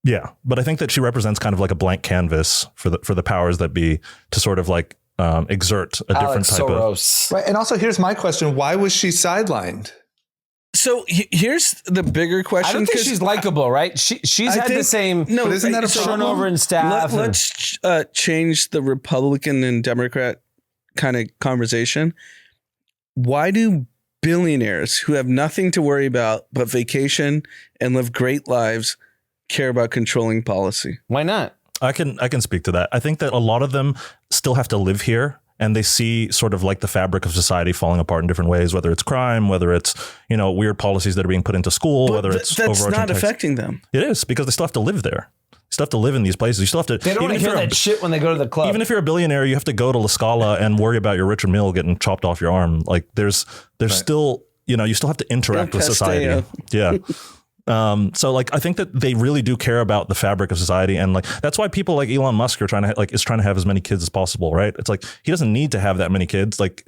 Yeah. But I think that she represents kind of like a blank canvas for the powers that be to sort of like exert a different type of. Right. And also, here's my question. Why was she sidelined? So here's the bigger question. I don't think she's likable, right? She's had the same. No, but isn't that a turnover in staff? Let's change the Republican and Democrat kind of conversation. Why do billionaires who have nothing to worry about but vacation and live great lives care about controlling policy? Why not? I can speak to that. I think that a lot of them still have to live here, and they see sort of like the fabric of society falling apart in different ways, whether it's crime, whether it's, weird policies that are being put into school, whether it's that's not affecting them. It is, because they still have to live there. You still have to live in these places. You still have to. They don't want to hear that shit when they go to the club. Even if you're a billionaire, you have to go to La Scala and worry about your Richard Mille getting chopped off your arm. Like there's still, you still have to interact with society. Yeah. So like, I think that they really do care about the fabric of society. And like, that's why people like Elon Musk are trying to have as many kids as possible. Right. It's like, he doesn't need to have that many kids. Like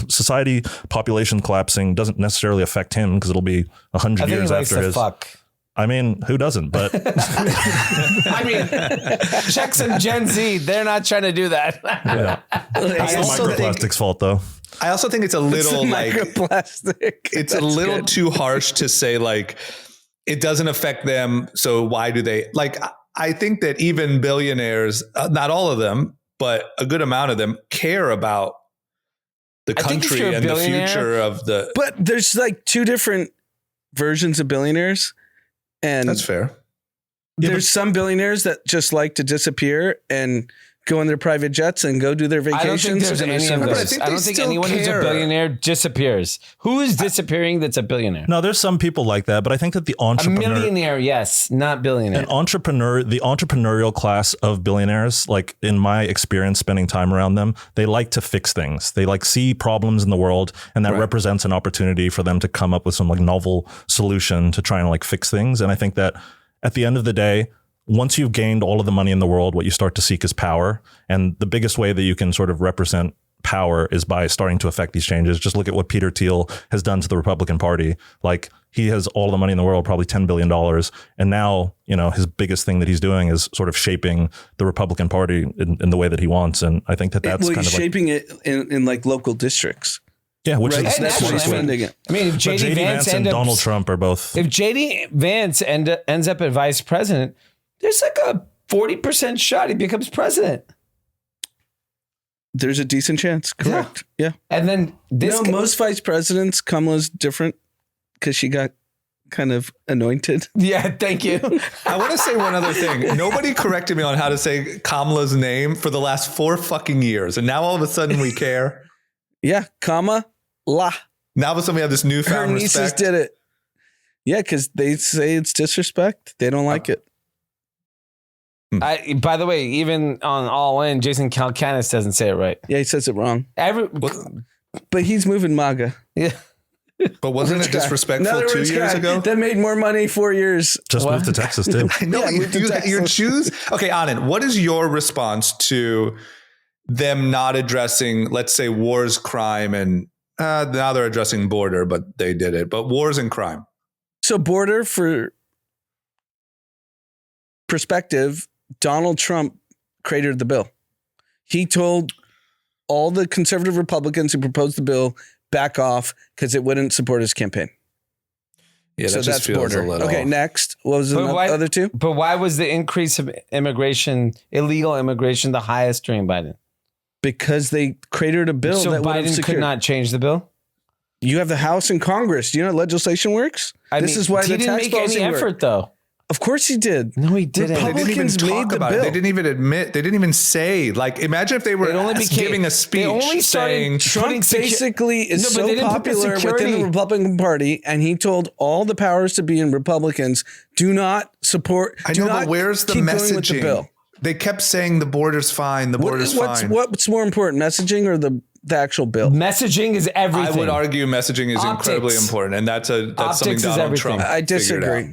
society population collapsing doesn't necessarily affect him because it'll be 100 years after his. I mean, who doesn't? But I mean, check some Gen Z. They're not trying to do that. It's the microplastic's fault, though. I also think it's a little microplastic. It's a little too harsh to say like it doesn't affect them. So why do they like? I think that even billionaires, not all of them, but a good amount of them care about the country and the future of the. But there's like two different versions of billionaires. And that's fair. There's some billionaires that just like to disappear and go in their private jets and go do their vacations. I don't think anyone who's a billionaire disappears. Who is disappearing that's a billionaire? No, there's some people like that, but I think that the entrepreneur... A millionaire, yes, not billionaire. The entrepreneurial class of billionaires, like in my experience spending time around them, they like to fix things. They like see problems in the world, and that represents an opportunity for them to come up with some like novel solution to try and like fix things. And I think that at the end of the day, once you've gained all of the money in the world, what you start to seek is power. And the biggest way that you can sort of represent power is by starting to affect these changes. Just look at what Peter Thiel has done to the Republican Party. Like, he has all the money in the world, probably $10 billion. And now, his biggest thing that he's doing is sort of shaping the Republican Party in the way that he wants. And I think that's kind of shaping it in like local districts. Yeah, which is that's what he's funding it. I mean, if JD Vance and Donald Trump are both. If JD Vance ends up as vice president, there's like a 40% shot he becomes president. There's a decent chance. Correct. Yeah. And then most vice presidents, Kamala's different because she got kind of anointed. Yeah. Thank you. I want to say one other thing. Nobody corrected me on how to say Kamala's name for the last 4 fucking years. And now all of a sudden we care. Yeah. Kamala. Now all of a sudden we have this newfound respect. Her nieces did it. Yeah. Because they say it's disrespect. They don't like it. By the way, even on All In, Jason Calacanis doesn't say it right. Yeah, he says it wrong. But he's moving MAGA. Yeah. But wasn't it disrespectful 2 years ago? That made more money 4 years. Just moved to Texas too. I know you choose. Okay, Anand, what is your response to them not addressing, let's say, wars, crime, and now they're addressing border, but they did it. But wars and crime. So border, for perspective, Donald Trump created the bill. He told all the conservative Republicans who proposed the bill back off because it wouldn't support his campaign. Yeah, so that just that's feels border. a little. Okay, next. What was the other two? But why was the increase of illegal immigration, the highest during Biden? Because they created a bill so that Biden could not change the bill? You have the House and Congress. Do you know how legislation works? This is why he didn't make any effort, though. Of course he did. No, he didn't. Republicans they didn't even made talk the about bill. it. They didn't even admit. They didn't even say. Like, imagine if they were giving a speech saying Trump basically is so popular within the Republican Party, and he told all the powers to be in Republicans, do not support. I know, but where's the messaging? Bill. They kept saying the border's fine. The border's fine. What's more important, messaging or the actual bill? Messaging is everything. I would argue messaging is incredibly important, and that's something Donald Trump. I disagree.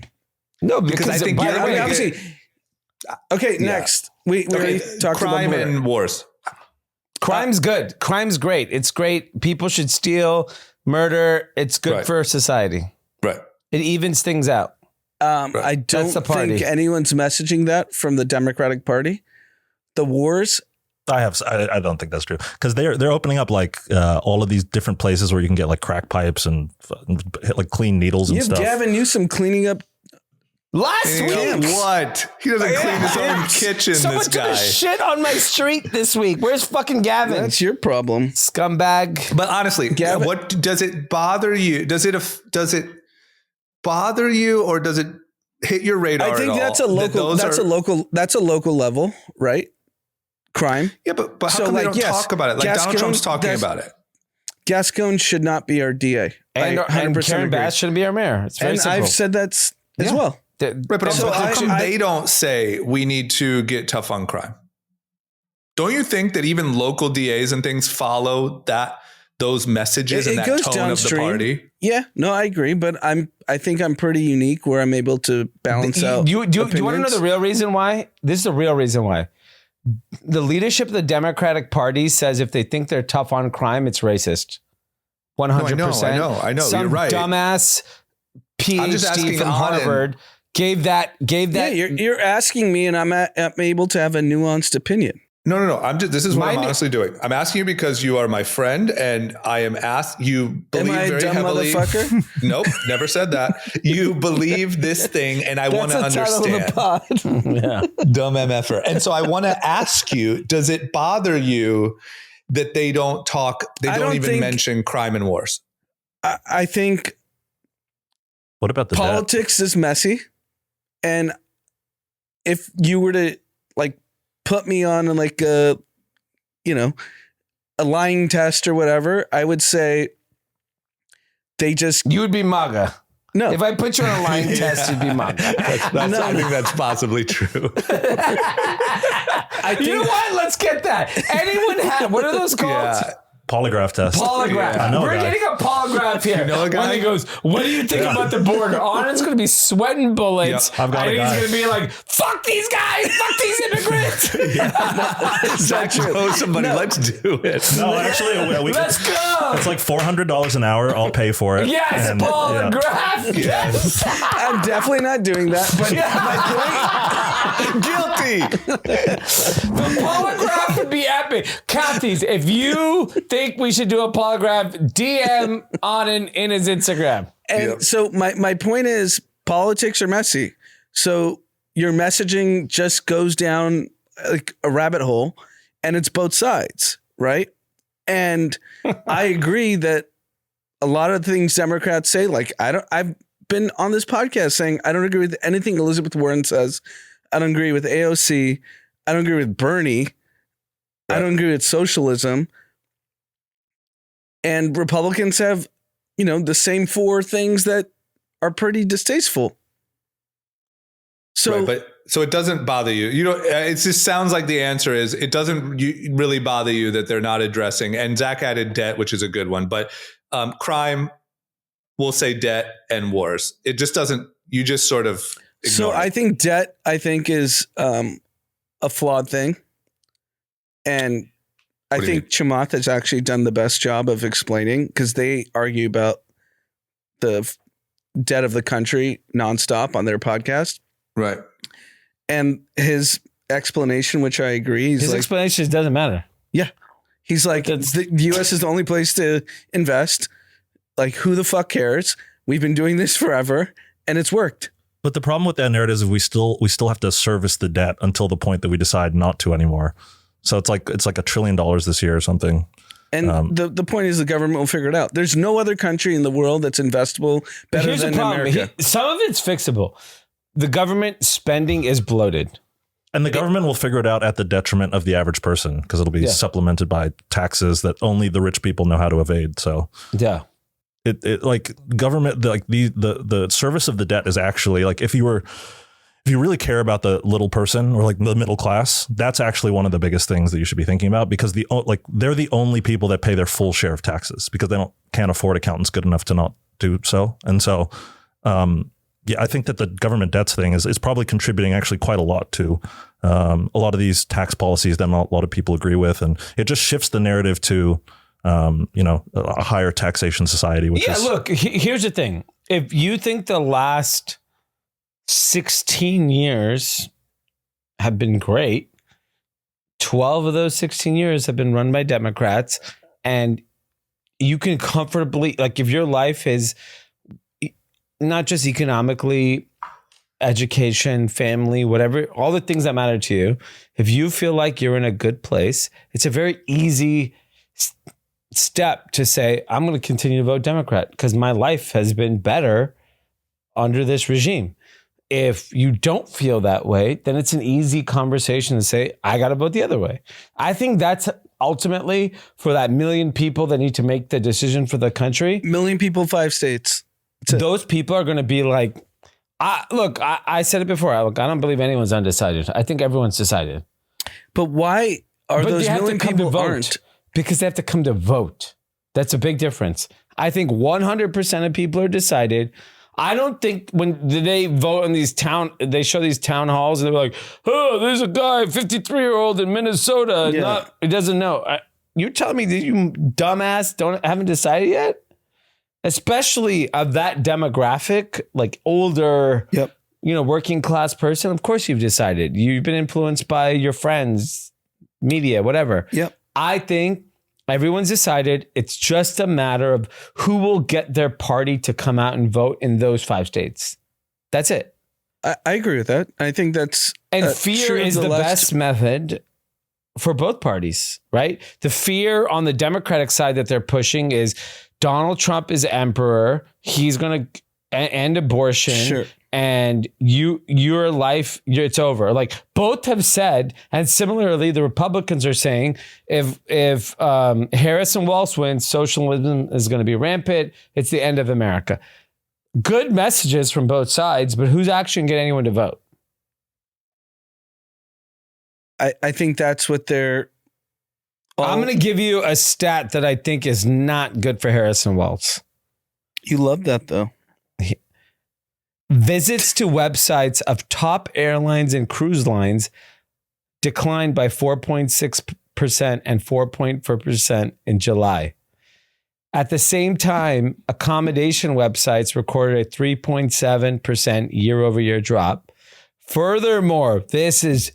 No, because I think obviously. Okay, next. We already talked crime about and wars. Crime's good. Crime's great. It's great. People should steal, murder. It's good for society. Right. It evens things out. I don't think anyone's messaging that from the Democratic Party. The wars. I don't think that's true, because they're opening up like all of these different places where you can get like crack pipes and like clean needles and stuff. Gavin Newsom cleaning up. Last week, what? He doesn't clean his own kitchen. Someone this took guy. a shit on my street this week. Where's fucking Gavin? That's your problem, scumbag. But honestly, Gavin, what does it bother you? Does it bother you, or does it hit your radar? I think that's a local. That's a local level, right? Crime. Yeah, but how come they don't talk about it? Like Donald Trump's talking about it. Gascon should not be our DA. And Karen Bass shouldn't be our mayor. It's very simple. I've said that as well. Right, but also, how come they don't say we need to get tough on crime? Don't you think that even local DAs and things follow those messages and that tone downstream. of the party? Yeah, no, I agree, but I think I'm pretty unique where I'm able to balance out. Do you want to know the real reason why? This is the real reason why. The leadership of the Democratic Party says if they think they're tough on crime, it's racist. 100%. I know. Some you're right. Dumbass PhD from Harvard gave that. Yeah, you're asking me, and I'm able to have a nuanced opinion. No. This is what I'm honestly doing. I'm asking you because you are my friend, and I am asked. You believe very heavily. Motherfucker? Nope, never said that. You believe this thing, and I want to understand. That's the title of the pod. Yeah, dumb MFer. And so I want to ask you: does it bother you that they don't talk? They don't even mention crime and wars. I think. What about the politics is messy, and if you were to put me on like a lying test or whatever, I would say you would be MAGA. No, if I put you on a lying test, you'd be MAGA. I think that's possibly true. You know what? Let's get that. Anyone have what are those called? Yeah. Polygraph test. Polygraph. Yeah. We're getting a polygraph here. When he goes, what do you think about the border? Anand's going to be sweating bullets. Yep, I've got a guy. He's going to be like, fuck these guys. Fuck these immigrants. Zach knows somebody. Let's do it. No, actually, let's go. It's like $400 an hour. I'll pay for it. Yes, and, polygraph. Yes. I'm definitely not doing that. But my point, guilty. The polygraph would be epic. Kathy's, if you think we should do a polygraph, DM Anand in his Instagram. And so my point is politics are messy. So your messaging just goes down like a rabbit hole, and it's both sides, right? And I agree that a lot of things Democrats say, like I've been on this podcast saying I don't agree with anything Elizabeth Warren says. I don't agree with AOC. I don't agree with Bernie. I don't agree with socialism. And Republicans have, the same four things that are pretty distasteful. So, so it doesn't bother you. It just sounds like the answer is it doesn't really bother you that they're not addressing. And Zach added debt, which is a good one, but crime, we'll say debt and wars. It just doesn't, you just sort of So I think debt, is a flawed thing. And I think Chamath has actually done the best job of explaining, because they argue about the debt of the country nonstop on their podcast. Right. And his explanation, which I agree, his explanation doesn't matter. Yeah. He's like, the U.S. is the only place to invest. Like, who the fuck cares? We've been doing this forever, and it's worked. But the problem with that narrative is we still have to service the debt until the point that we decide not to anymore. So it's like $1 trillion this year or something. And the point is the government will figure it out. There's no other country in the world that's investable better than America. Some of it's fixable. The government spending is bloated. And the government will figure it out at the detriment of the average person, because it'll be supplemented by taxes that only the rich people know how to evade. So yeah, it like government, like the service of the debt is actually like, if you really care about the little person or like the middle class, that's actually one of the biggest things that you should be thinking about, because they're the only people that pay their full share of taxes, because they can't afford accountants good enough to not do so. And so, yeah, I think that the government debts thing is probably contributing actually quite a lot to a lot of these tax policies that a lot of people agree with, and it just shifts the narrative to a higher taxation society. Look, here's the thing: if you think the last 16 years have been great, 12 of those 16 years have been run by Democrats, and you can comfortably, like, if your life is not just economically, education, family, whatever, all the things that matter to you, if you feel like you're in a good place, it's a very easy step to say, I'm going to continue to vote Democrat because my life has been better under this regime. If you don't feel that way, then it's an easy conversation to say, I got to vote the other way. I think that's ultimately for that million people that need to make the decision for the country. Million people, 5 states. Those people are going to be like, I said it before. I don't believe anyone's undecided. I think everyone's decided. But why are those million people aren't? Because they have to come to vote. That's a big difference. I think 100% of people are decided. I don't think when they vote in they show these town halls and they're like, oh, there's a guy, 53-year-old in Minnesota. He doesn't know. You're telling me that you dumbass haven't decided yet? Especially of that demographic, like older, working class person. Of course you've decided. You've been influenced by your friends, media, whatever. Yep. I think everyone's decided. It's just a matter of who will get their party to come out and vote in those 5 states. That's it. I agree with that. I think that's... And fear is the best method for both parties, right? The fear on the Democratic side that they're pushing is Donald Trump is emperor. He's going to end abortion. Sure. And your life, it's over. Like both have said, and similarly, the Republicans are saying, if Harrison Walsh wins, socialism is going to be rampant. It's the end of America. Good messages from both sides, but who's actually going to get anyone to vote? I think that's what they're... I'm going to give you a stat that I think is not good for Harrison Walsh. You love that, though. Visits to websites of top airlines and cruise lines declined by 4.6% and 4.4% in July. At the same time, accommodation websites recorded a 3.7% year-over-year drop. Furthermore, this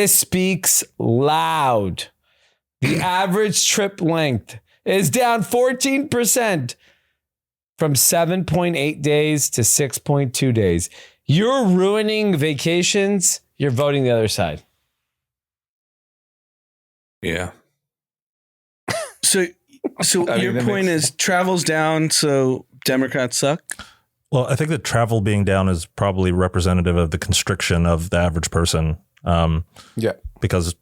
speaks loud. The average trip length is down 14% from 7.8 days to 6.2 days. You're ruining vacations. You're voting the other side. Yeah. So your point is travel's down, so Democrats suck? Well, I think that travel being down is probably representative of the constriction of the average person. Because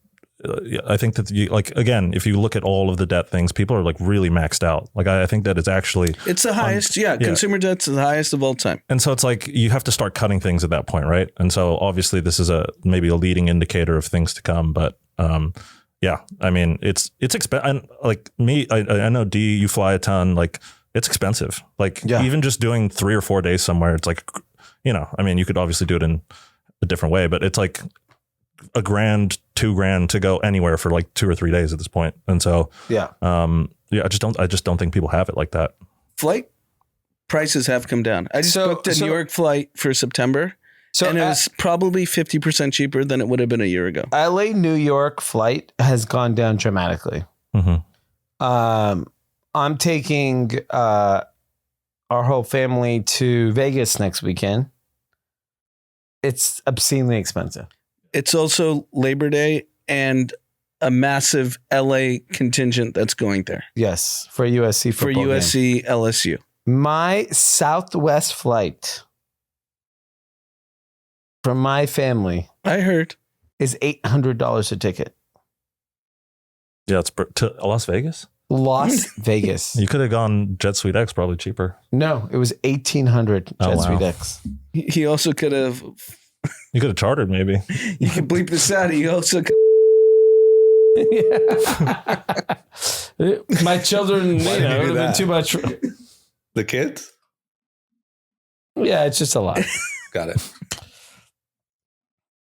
I think that again, if you look at all of the debt things, people are like really maxed out. Like I think that it's actually the highest. Consumer debt's the highest of all time. And so it's like you have to start cutting things at that point, right? And so obviously this is maybe a leading indicator of things to come. But I mean it's expensive. Like me, I know D, you fly a ton. Like it's expensive. Like even just doing 3 or 4 days somewhere, it's like, I mean, you could obviously do it in a different way, but it's like $1,000, $2,000 to go anywhere for like 2 or 3 days at this point. And so, I just don't think people have it like that. Flight prices have come down. I just booked a New York flight for September. And it was probably 50% cheaper than it would have been a year ago. LA New York flight has gone down dramatically. I'm taking our whole family to Vegas next weekend. It's obscenely expensive. It's also Labor Day and a massive LA contingent that's going there. Yes, for USC football. For USC game. LSU. My Southwest flight for my family, I heard, is $800 a ticket. Yeah, it's to Las Vegas. Las Vegas. You could have gone Jet Suite X, probably cheaper. No, it was $1,800 Jet Suite X. He also could have. You could have chartered, maybe. You can bleep this out. He also could. My children, it would have been too much. The kids? Yeah, it's just a lot. Got it.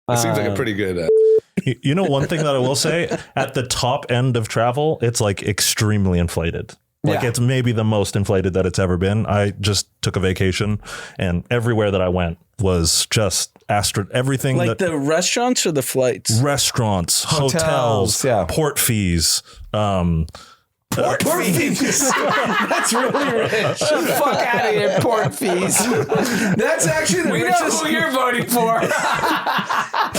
It seems like a pretty good. One thing that I will say, at the top end of travel, it's like extremely inflated. Like it's maybe the most inflated that it's ever been. I just took a vacation and everywhere that I went was just everything. Like the restaurants or the flights? Restaurants, hotels, port fees. Port fees. That's really rich. Get the fuck out of here, port fees. That's actually the richest. We know who you're voting for.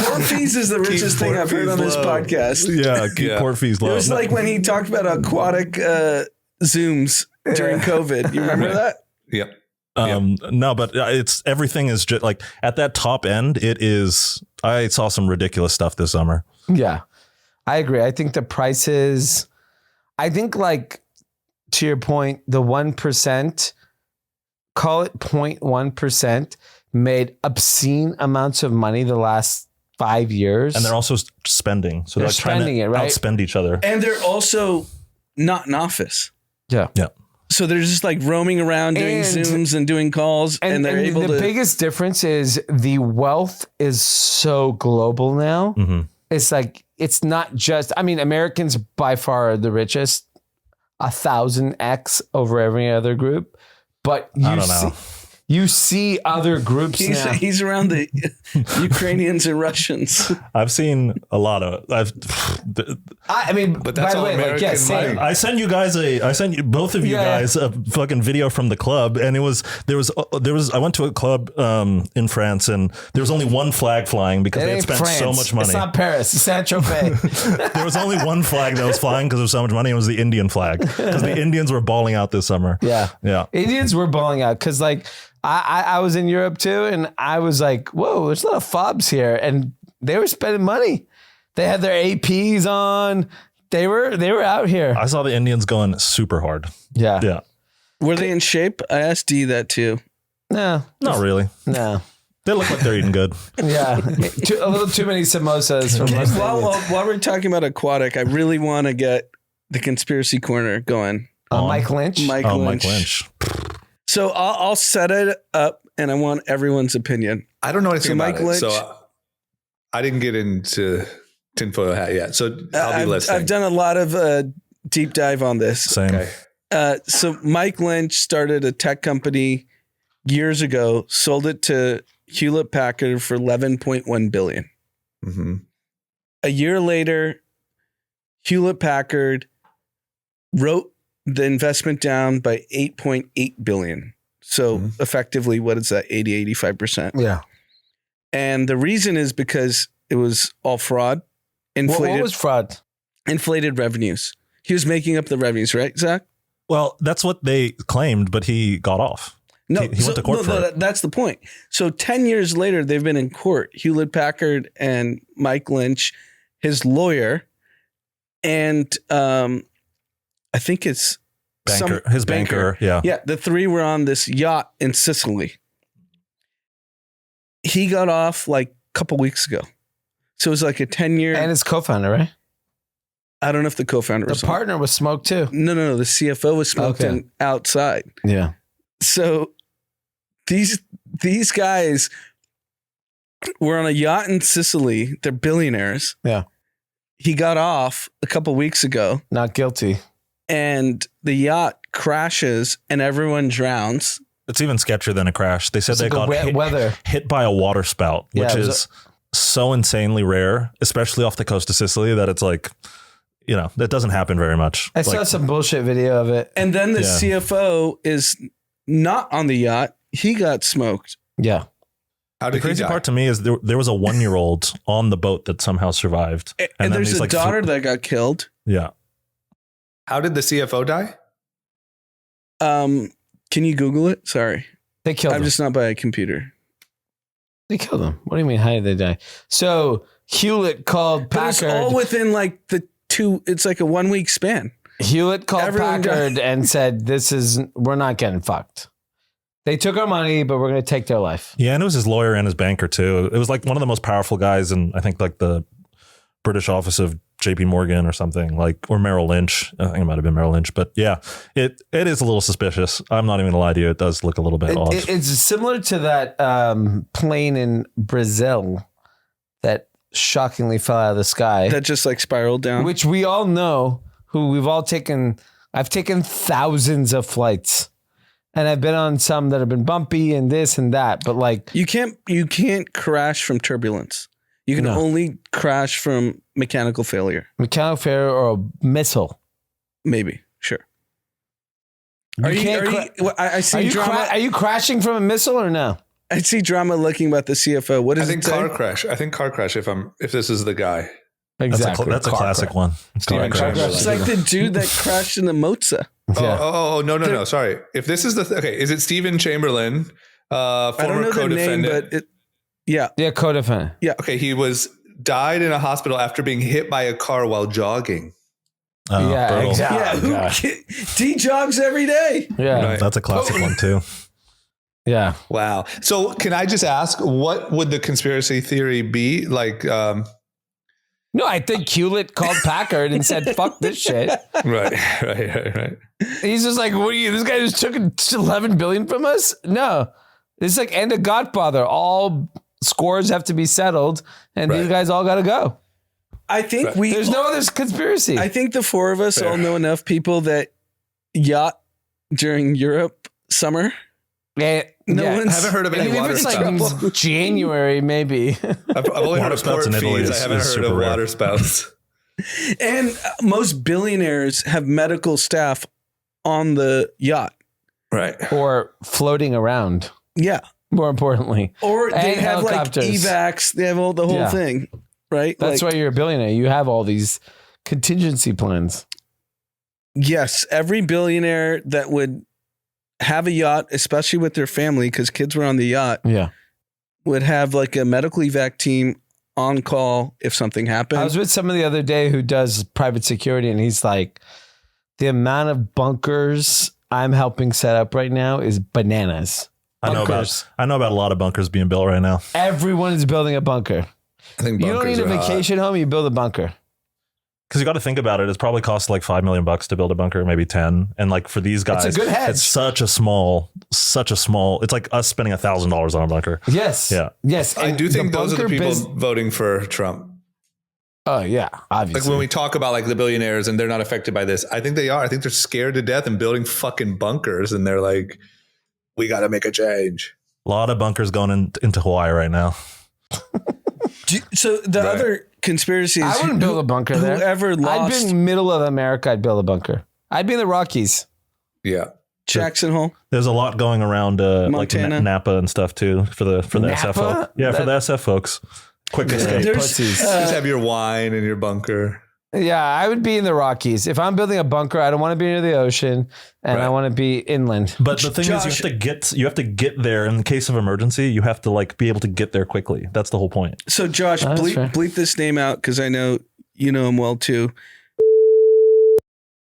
Port fees is the richest thing I've heard on this podcast. Yeah, keep port fees low. It was like when he talked about aquatic Zooms during COVID. You remember that? Yep. No, but everything is just like at that top end. It is. I saw some ridiculous stuff this summer. Yeah, I agree. I think the prices. I think, like, to your point, the 1%, call it 0.1%, made obscene amounts of money the last 5 years. And they're also spending. So they're spending it, right? Outspend each other. And they're also not in office. Yeah. Yeah. So they're just like roaming around doing Zooms and doing calls. And they're able to. The biggest difference is the wealth is so global now. Mm-hmm. It's like, it's not just, I mean, Americans by far are the richest, 1,000x over every other group. But you see other groups now. He's around the Ukrainians and Russians. I've seen a lot of. I mean, but that's all American money. I sent you both of you guys a fucking video from the club, and there was. I went to a club in France, and there was only one flag flying because they had spent so much money. It's not Paris. It's Saint-Tropez. There was only one flag that was flying because there was so much money. It was the Indian flag because the Indians were balling out this summer. Yeah. Indians were balling out because, like, I was in Europe too, and I was like, whoa, there's a lot of fobs here. And they were spending money. They had their APs on. They were out here. I saw the Indians going super hard. Yeah. Yeah. Were they in shape? I asked D that too. No. Not really. No. They look like they're eating good. Yeah. A little too many samosas. While we're talking about aquatic, I really want to get the conspiracy corner going. Mike Lynch? Mike Lynch. So I'll set it up, and I want everyone's opinion. I don't know anything about Lynch, it, so I didn't get into tinfoil hat yet. So I'll be listening. I've done a lot of deep dive on this. Same. Okay. So Mike Lynch started a tech company years ago, sold it to Hewlett Packard for $11.1 billion. Mm-hmm. A year later, Hewlett Packard wrote the investment down by $8.8 billion. So effectively, what is that? 85%. Yeah. And the reason is because it was all fraud. What was fraud? Inflated revenues. He was making up the revenues, right, Zach? Well, that's what they claimed, but he got off. No, he went to court for it. That's the point. So 10 years later, they've been in court, Hewlett Packard and Mike Lynch, his lawyer, and I think it's his banker. Yeah. Yeah. The three were on this yacht in Sicily. He got off like a couple weeks ago. So it was like a 10-year. And his co-founder, right? I don't know if the co-founder was The partner was smoked too. No. The CFO was smoking outside. Yeah. So these guys were on a yacht in Sicily. They're billionaires. Yeah. He got off a couple weeks ago, Not guilty. and the yacht crashes and everyone drowns. It's even sketchier than a crash. They said It's they like a got wet weather. hit by a water spout, Yeah, which it was is so insanely rare, especially off the coast of Sicily, that it's like, that doesn't happen very much. I saw some bullshit video of it. And then the CFO is not on the yacht. He got smoked. Yeah. How The did he crazy die? part to me is there was a 1-year-old on the boat that somehow survived. And then there's these, a like, daughter that got killed. Yeah. How did the CFO die? Can you Google it? Sorry. They killed I'm him. just not by a computer. They killed him. What do you mean? How did they die? So Hewlett called But it's Packard. all within like it's like a 1 week span. Hewlett called Everyone Packard and said, we're not getting fucked. They took our money, but we're going to take their life. Yeah, and it was his lawyer and his banker too. It was like one of the most powerful guys in, I think, like the British office of JP Morgan or something, or Merrill Lynch. I think it might have been Merrill Lynch, but yeah, it is a little suspicious. I'm not even gonna lie to you. It does look a little bit odd. It's similar to that plane in Brazil that shockingly fell out of the sky, That just like spiraled down. which we all know, who we've all taken. I've taken thousands of flights, and I've been on some that have been bumpy and this and that, but like, You can't crash from turbulence. You can No. only crash from mechanical failure. mechanical failure or a missile. Maybe. Sure. You Are you, can't are cra- you, well, I Are see you, drama. are you crashing from a missile or no? I see drama looking about the CFO. What I is think it say? car crash. I think car crash. If this is the guy. Exactly. That's a Car classic crash. one. Steven Car Chamberlain. crash. It's like the dude that crashed in the Moza. Yeah. No. Sorry. If this is okay, is it Stephen Chamberlain, I don't former know the name, co-defendant? but yeah. Yeah, co-defendant. Okay, he died in a hospital after being hit by a car while jogging. Yeah, brutal. exactly. Yeah, Oh, gosh. he jogs every day. Yeah. Right. That's a classic one too. Yeah. Wow. So can I just ask, what would the conspiracy theory be? No, I think Hewlett called Packard and said, fuck this shit. Right. He's just like, what are you? This guy just took 11 billion from us? No. This is like end of Godfather. All scores have to be settled, and these guys all got to go. I think There's no other conspiracy. I think the four of us all know enough people that yacht during Europe summer. Yeah, No yeah. one's. I haven't heard of any Even if water it's spouts. like January, maybe. I've only heard Water of spouts port in Italy fees. I is haven't heard super of rare. water spouts. And most billionaires have medical staff on the yacht. Right. Or floating around, Yeah. more importantly. Or they And have like helicopters. evacs. They have the whole Yeah. thing. Right. That's why you're a billionaire. You have all these contingency plans. Yes. Every billionaire that would have a yacht, especially with their family, because kids were on the yacht, Yeah. would have like a medical evac team on call if something happened. I was with someone the other day who does private security, and he's like, the amount of bunkers I'm helping set up right now is bananas. I know Bunkers. about a lot of bunkers being built right now. Everyone is building a bunker. I think You don't need a vacation home, you build a bunker. Because you got to think about it, it's probably cost like $5 million to build a bunker, maybe 10. And like for these guys, It's a good hedge. it's such a small. It's like us spending $1,000 on a bunker. Yes. Yeah. Yes. I And do think those are the bunker people voting for Trump. Oh, yeah. Obviously. Like when we talk about like the billionaires and they're not affected by this, I think they are. I think they're scared to death and building fucking bunkers. And they're like, we got to make a change. A lot of bunkers going into Hawaii right now. So the other conspiracy is I wouldn't build a bunker there. whoever I'd lost be in middle of America, I'd build a bunker. I'd be in the Rockies. Yeah. Jackson Hole. There's a lot going around like Montana. Napa and stuff too for the SF Napa? folks. Yeah, for the SF folks. Quick escape. There's- Pussies. Just have your wine in your bunker. Yeah, I would be in the Rockies. If I'm building a bunker, I don't want to be near the ocean, and I want to be inland. But the thing Josh- is, you have to get there in case of emergency. You have to like be able to get there quickly. That's the whole point. So Josh, That's fair. bleep this name out because I know you know him well too.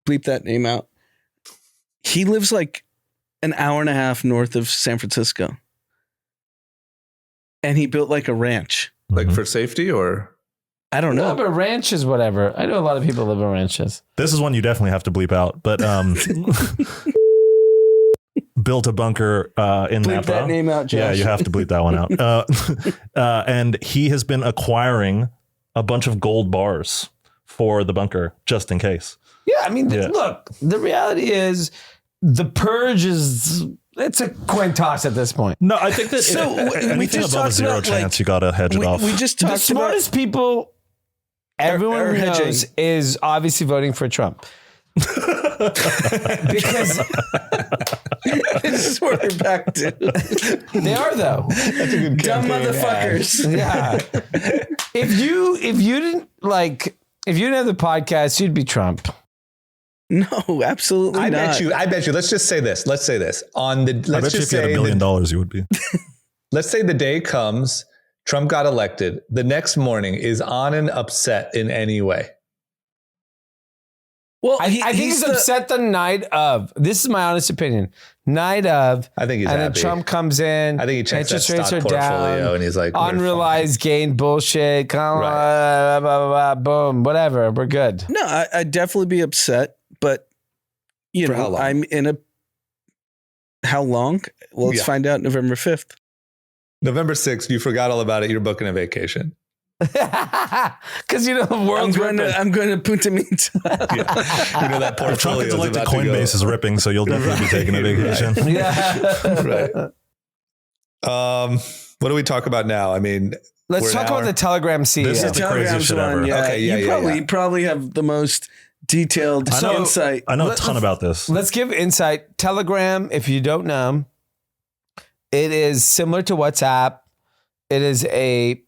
Bleep that name out. He lives like an hour and a half north of San Francisco. And he built like a ranch. Like Mhm. for safety or? I don't know. No, but ranches, whatever. I know a lot of people live in ranches. This is one you definitely have to bleep out, but built a bunker in Bleep Napa. that name out, Josh. Yeah, you have to bleep that one out. And he has been acquiring a bunch of gold bars for the bunker just in case. Yeah, I mean, look, the reality is the purge is, it's a coin toss at this point. No, I think that So, we anything just above a talked zero about, chance, you got to hedge it off. We just The talked smartest people everyone are hedging. knows is obviously voting for Trump. Because this is where we're back to. they are, though. That's a good Dumb campaign. motherfuckers. Yeah. If you didn't have the podcast, you'd be Trump. No, absolutely I not. bet you. Let's just say this. Let's say this. I bet you if you had $1 billion, you would be. Let's say the day comes, Trump got elected. The next morning, is Anand upset in any way? Well, I think he's upset the night of. This is my honest opinion. Night of. I think he's and happy. then Trump comes in. I think he checks that interest rates stock are portfolio down, and he's like, we're unrealized gain bullshit. Blah, blah, blah, boom, whatever. We're good. No, I'd definitely be upset, but you For know, how long? I'm in a. How long? Well, let's Yeah. find out November 5th. November 6th, you forgot all about it. You're booking a vacation. Because the world's I'm going to Punta Mita. Yeah. You know that If Trump portfolio gets is elected, about to go. Coinbase is ripping, so you'll definitely be taking a vacation. Yeah. Right. What do we talk about now? I mean, Let's we're talk an hour. about the Telegram CEO. This is the craziest shit ever. Yeah, Okay, yeah, you yeah, probably have the most detailed I know- insight. I know a ton about this. Let's give insight. Telegram, if you don't know, it is similar to WhatsApp. It is a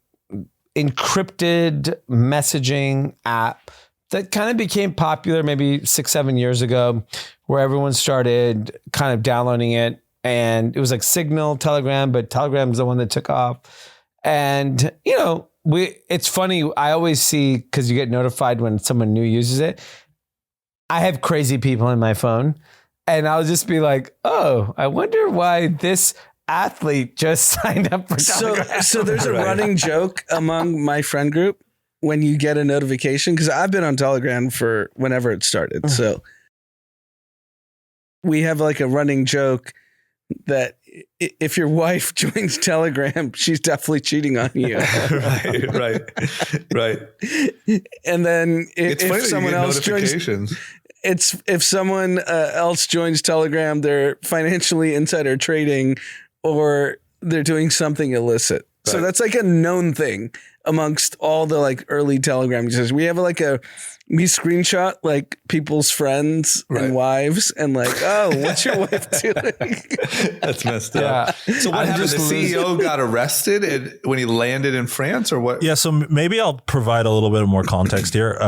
encrypted messaging app that kind of became popular maybe 6-7 years ago, where everyone started kind of downloading it. And it was like Signal, Telegram, but Telegram's the one that took off. And, you know, it's funny. I always see, because you get notified when someone new uses it. I have crazy people in my phone, and I'll just be like, oh, I wonder why this athlete just signed up for Telegram. So there's a running joke among my friend group when you get a notification, because I've been on Telegram for whenever it started. So we have like a running joke that if your wife joins Telegram, she's definitely cheating on you. right. And then It's funny if that someone you get else joins, notifications. if someone else joins Telegram, they're financially insider trading or they're doing something illicit. So Right. that's like a known thing amongst all the like early Telegram users. We have we screenshot like people's friends Right. and wives and like, oh, what's your wife doing? That's messed Yeah. up. So what I'm happened? just The CEO got arrested when he landed in France, or what? Yeah, so maybe I'll provide a little bit more context here.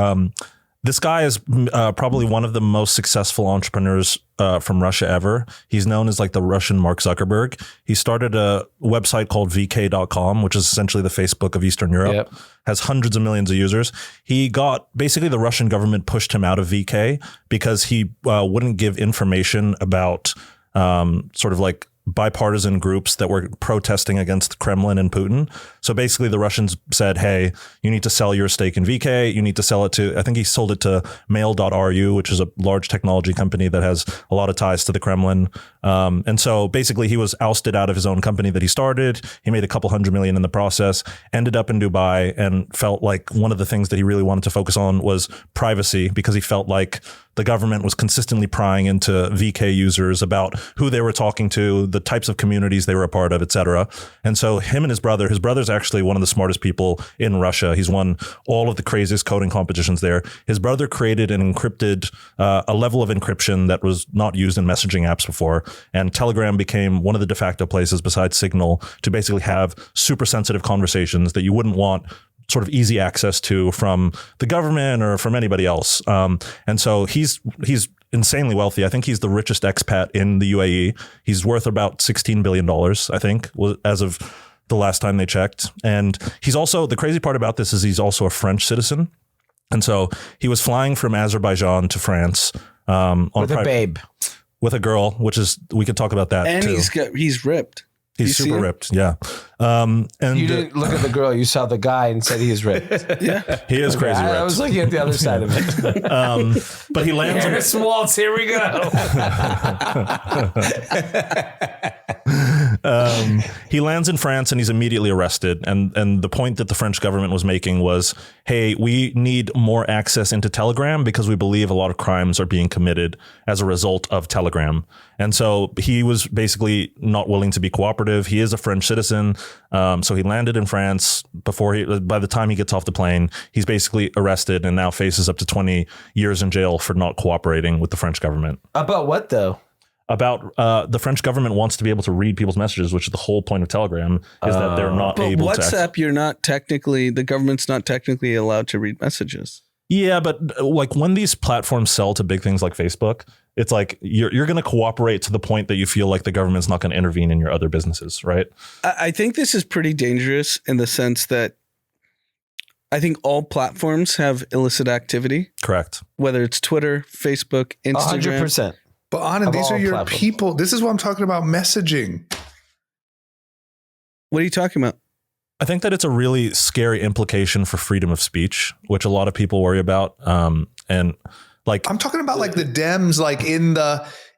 This guy is probably one of the most successful entrepreneurs from Russia ever. He's known as like the Russian Mark Zuckerberg. He started a website called vk.com, which is essentially the Facebook of Eastern Europe. Yep. Has hundreds of millions of users. He got basically the Russian government pushed him out of VK because he wouldn't give information about sort of like bipartisan groups that were protesting against the Kremlin and Putin. So basically the Russians said, hey, you need to sell your stake in VK. You need to sell it to, I think he sold it to mail.ru, which is a large technology company that has a lot of ties to the Kremlin. And so basically he was ousted out of his own company that he started. He made a couple $100 million in the process, ended up in Dubai, and felt like one of the things that he really wanted to focus on was privacy, because he felt like the government was consistently prying into VK users about who they were talking to, the types of communities they were a part of, et cetera. And so him and his brother's actually one of the smartest people in Russia. He's won all of the craziest coding competitions there. His brother created an encrypted, a level of encryption that was not used in messaging apps before. And Telegram became one of the de facto places besides Signal to basically have super sensitive conversations that you wouldn't want sort of easy access to from the government or from anybody else. And so he's insanely wealthy. I think he's the richest expat in the UAE. He's worth about $16 billion, I think, as of the last time they checked. And he's also, the crazy part about this is he's also a French citizen. And so he was flying from Azerbaijan to France on With a babe. with a girl, which is, we could talk about that And too. he's ripped. He's super ripped. Yeah. And you didn't look at the girl. You saw the guy and said he's ripped. Yeah. he is crazy ripped. I was looking at the other side of it. But he lands in Harris Waltz, here we go. He lands in France and he's immediately arrested. And the point that the French government was making was, hey, we need more access into Telegram because we believe a lot of crimes are being committed as a result of Telegram. And so he was basically not willing to be cooperative. He is a French citizen. So he landed in France by the time he gets off the plane, he's basically arrested and now faces up to 20 years in jail for not cooperating with the French government. About what though? About the French government wants to be able to read people's messages, which is the whole point of Telegram is that they're not able to. But WhatsApp, the government's not technically allowed to read messages. Yeah, but like when these platforms sell to big things like Facebook, it's like you're going to cooperate to the point that you feel like the government's not going to intervene in your other businesses, right? I think this is pretty dangerous in the sense that I think all platforms have illicit activity. Correct. Whether it's Twitter, Facebook, Instagram. 100%. But Anand, these are your platforms. people. This is what I'm talking about, messaging. What are you talking about? I think that it's a really scary implication for freedom of speech, which a lot of people worry about. And like, I'm talking about like the Dems, like in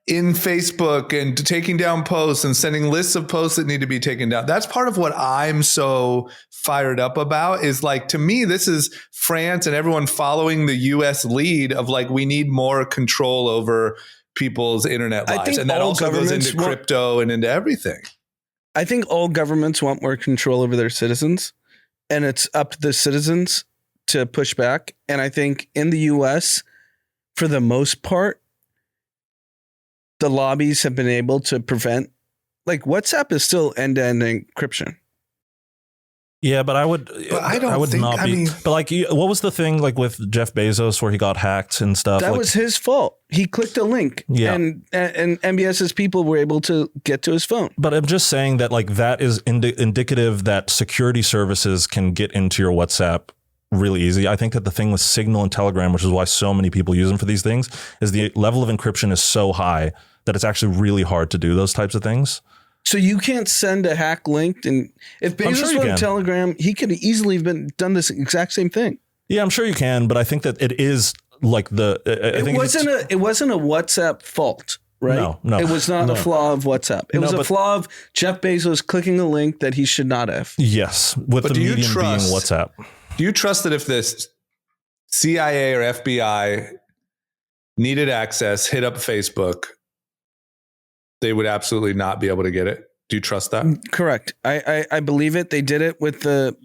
Facebook and taking down posts and sending lists of posts that need to be taken down. That's part of what I'm so fired up about is like, to me, this is France and everyone following the US lead of like, we need more control over people's internet lives. And that also goes into crypto and into everything. I think all governments want more control over their citizens, and it's up to the citizens to push back. And I think in the US, for the most part, the lobbies have been able to prevent, like WhatsApp is still end-to-end encryption. Yeah, but I would think, not be. But like, what was the thing like with Jeff Bezos where he got hacked and stuff? That was his fault. He clicked a link, and MBS's people were able to get to his phone. But I'm just saying that like that is indicative that security services can get into your WhatsApp really easy. I think that the thing with Signal and Telegram, which is why so many people use them for these things, is the level of encryption is so high that it's actually really hard to do those types of things. So you can't send a hack link, and if Bezos wrote Telegram, he could have easily done this exact same thing. Yeah, I'm sure you can, but I think that it is like it wasn't a WhatsApp fault, right? No, it was not a flaw of WhatsApp. It was a flaw of Jeff Bezos clicking a link that he should not have. Yes, with the medium being WhatsApp. Do you trust that if this CIA or FBI needed access, hit up Facebook, they would absolutely not be able to get it? Do you trust that? Correct. I believe it. They did it with the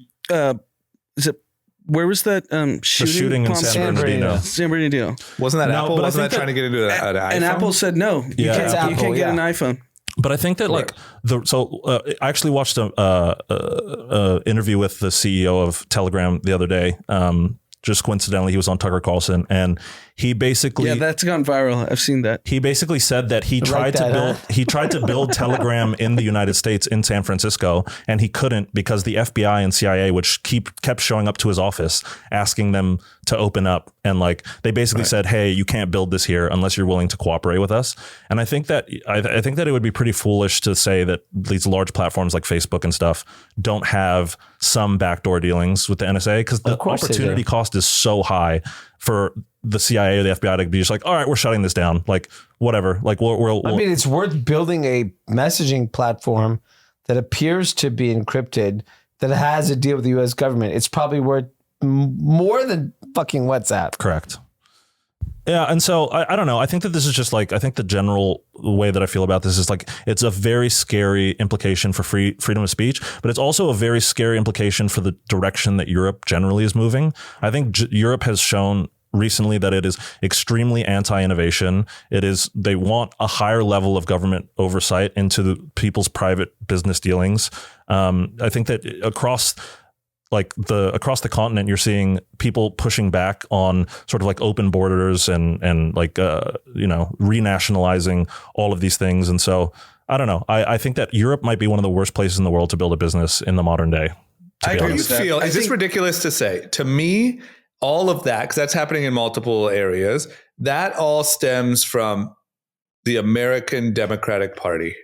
where was that shooting in San Bernardino? San Bernardino. Wasn't that Apple? Wasn't that trying to get into an iPhone? And Apple said no. You can't get an iPhone. But I think that I actually watched a interview with the CEO of Telegram the other day. Just coincidentally, he was on Tucker Carlson, and he basically that's gone viral. I've seen that. He basically said that he tried to build Telegram in the United States in San Francisco, and he couldn't because the FBI and CIA, which kept showing up to his office asking them to open up, and like they basically said, "Hey, you can't build this here unless you're willing to cooperate with us." And I think that it would be pretty foolish to say that these large platforms like Facebook and stuff don't have some backdoor dealings with the NSA because the opportunity cost is so high for the CIA or the FBI to be just like, all right, we're shutting this down. Like, whatever. Like, I mean, it's worth building a messaging platform that appears to be encrypted, that has a deal with the U.S. government. It's probably worth more than fucking WhatsApp. Correct. Yeah. And so I don't know. I think that this is just like, I think the general way that I feel about this is like, it's a very scary implication for freedom of speech, but it's also a very scary implication for the direction that Europe generally is moving. I think Europe has shown recently that it is extremely anti-innovation. They want a higher level of government oversight into people's private business dealings. I think that across the continent, you're seeing people pushing back on sort of like open borders and like, renationalizing all of these things. And so I don't know. I think that Europe might be one of the worst places in the world to build a business in the modern day. Is this ridiculous to say? To me, all of that, because that's happening in multiple areas, that all stems from the American Democratic Party.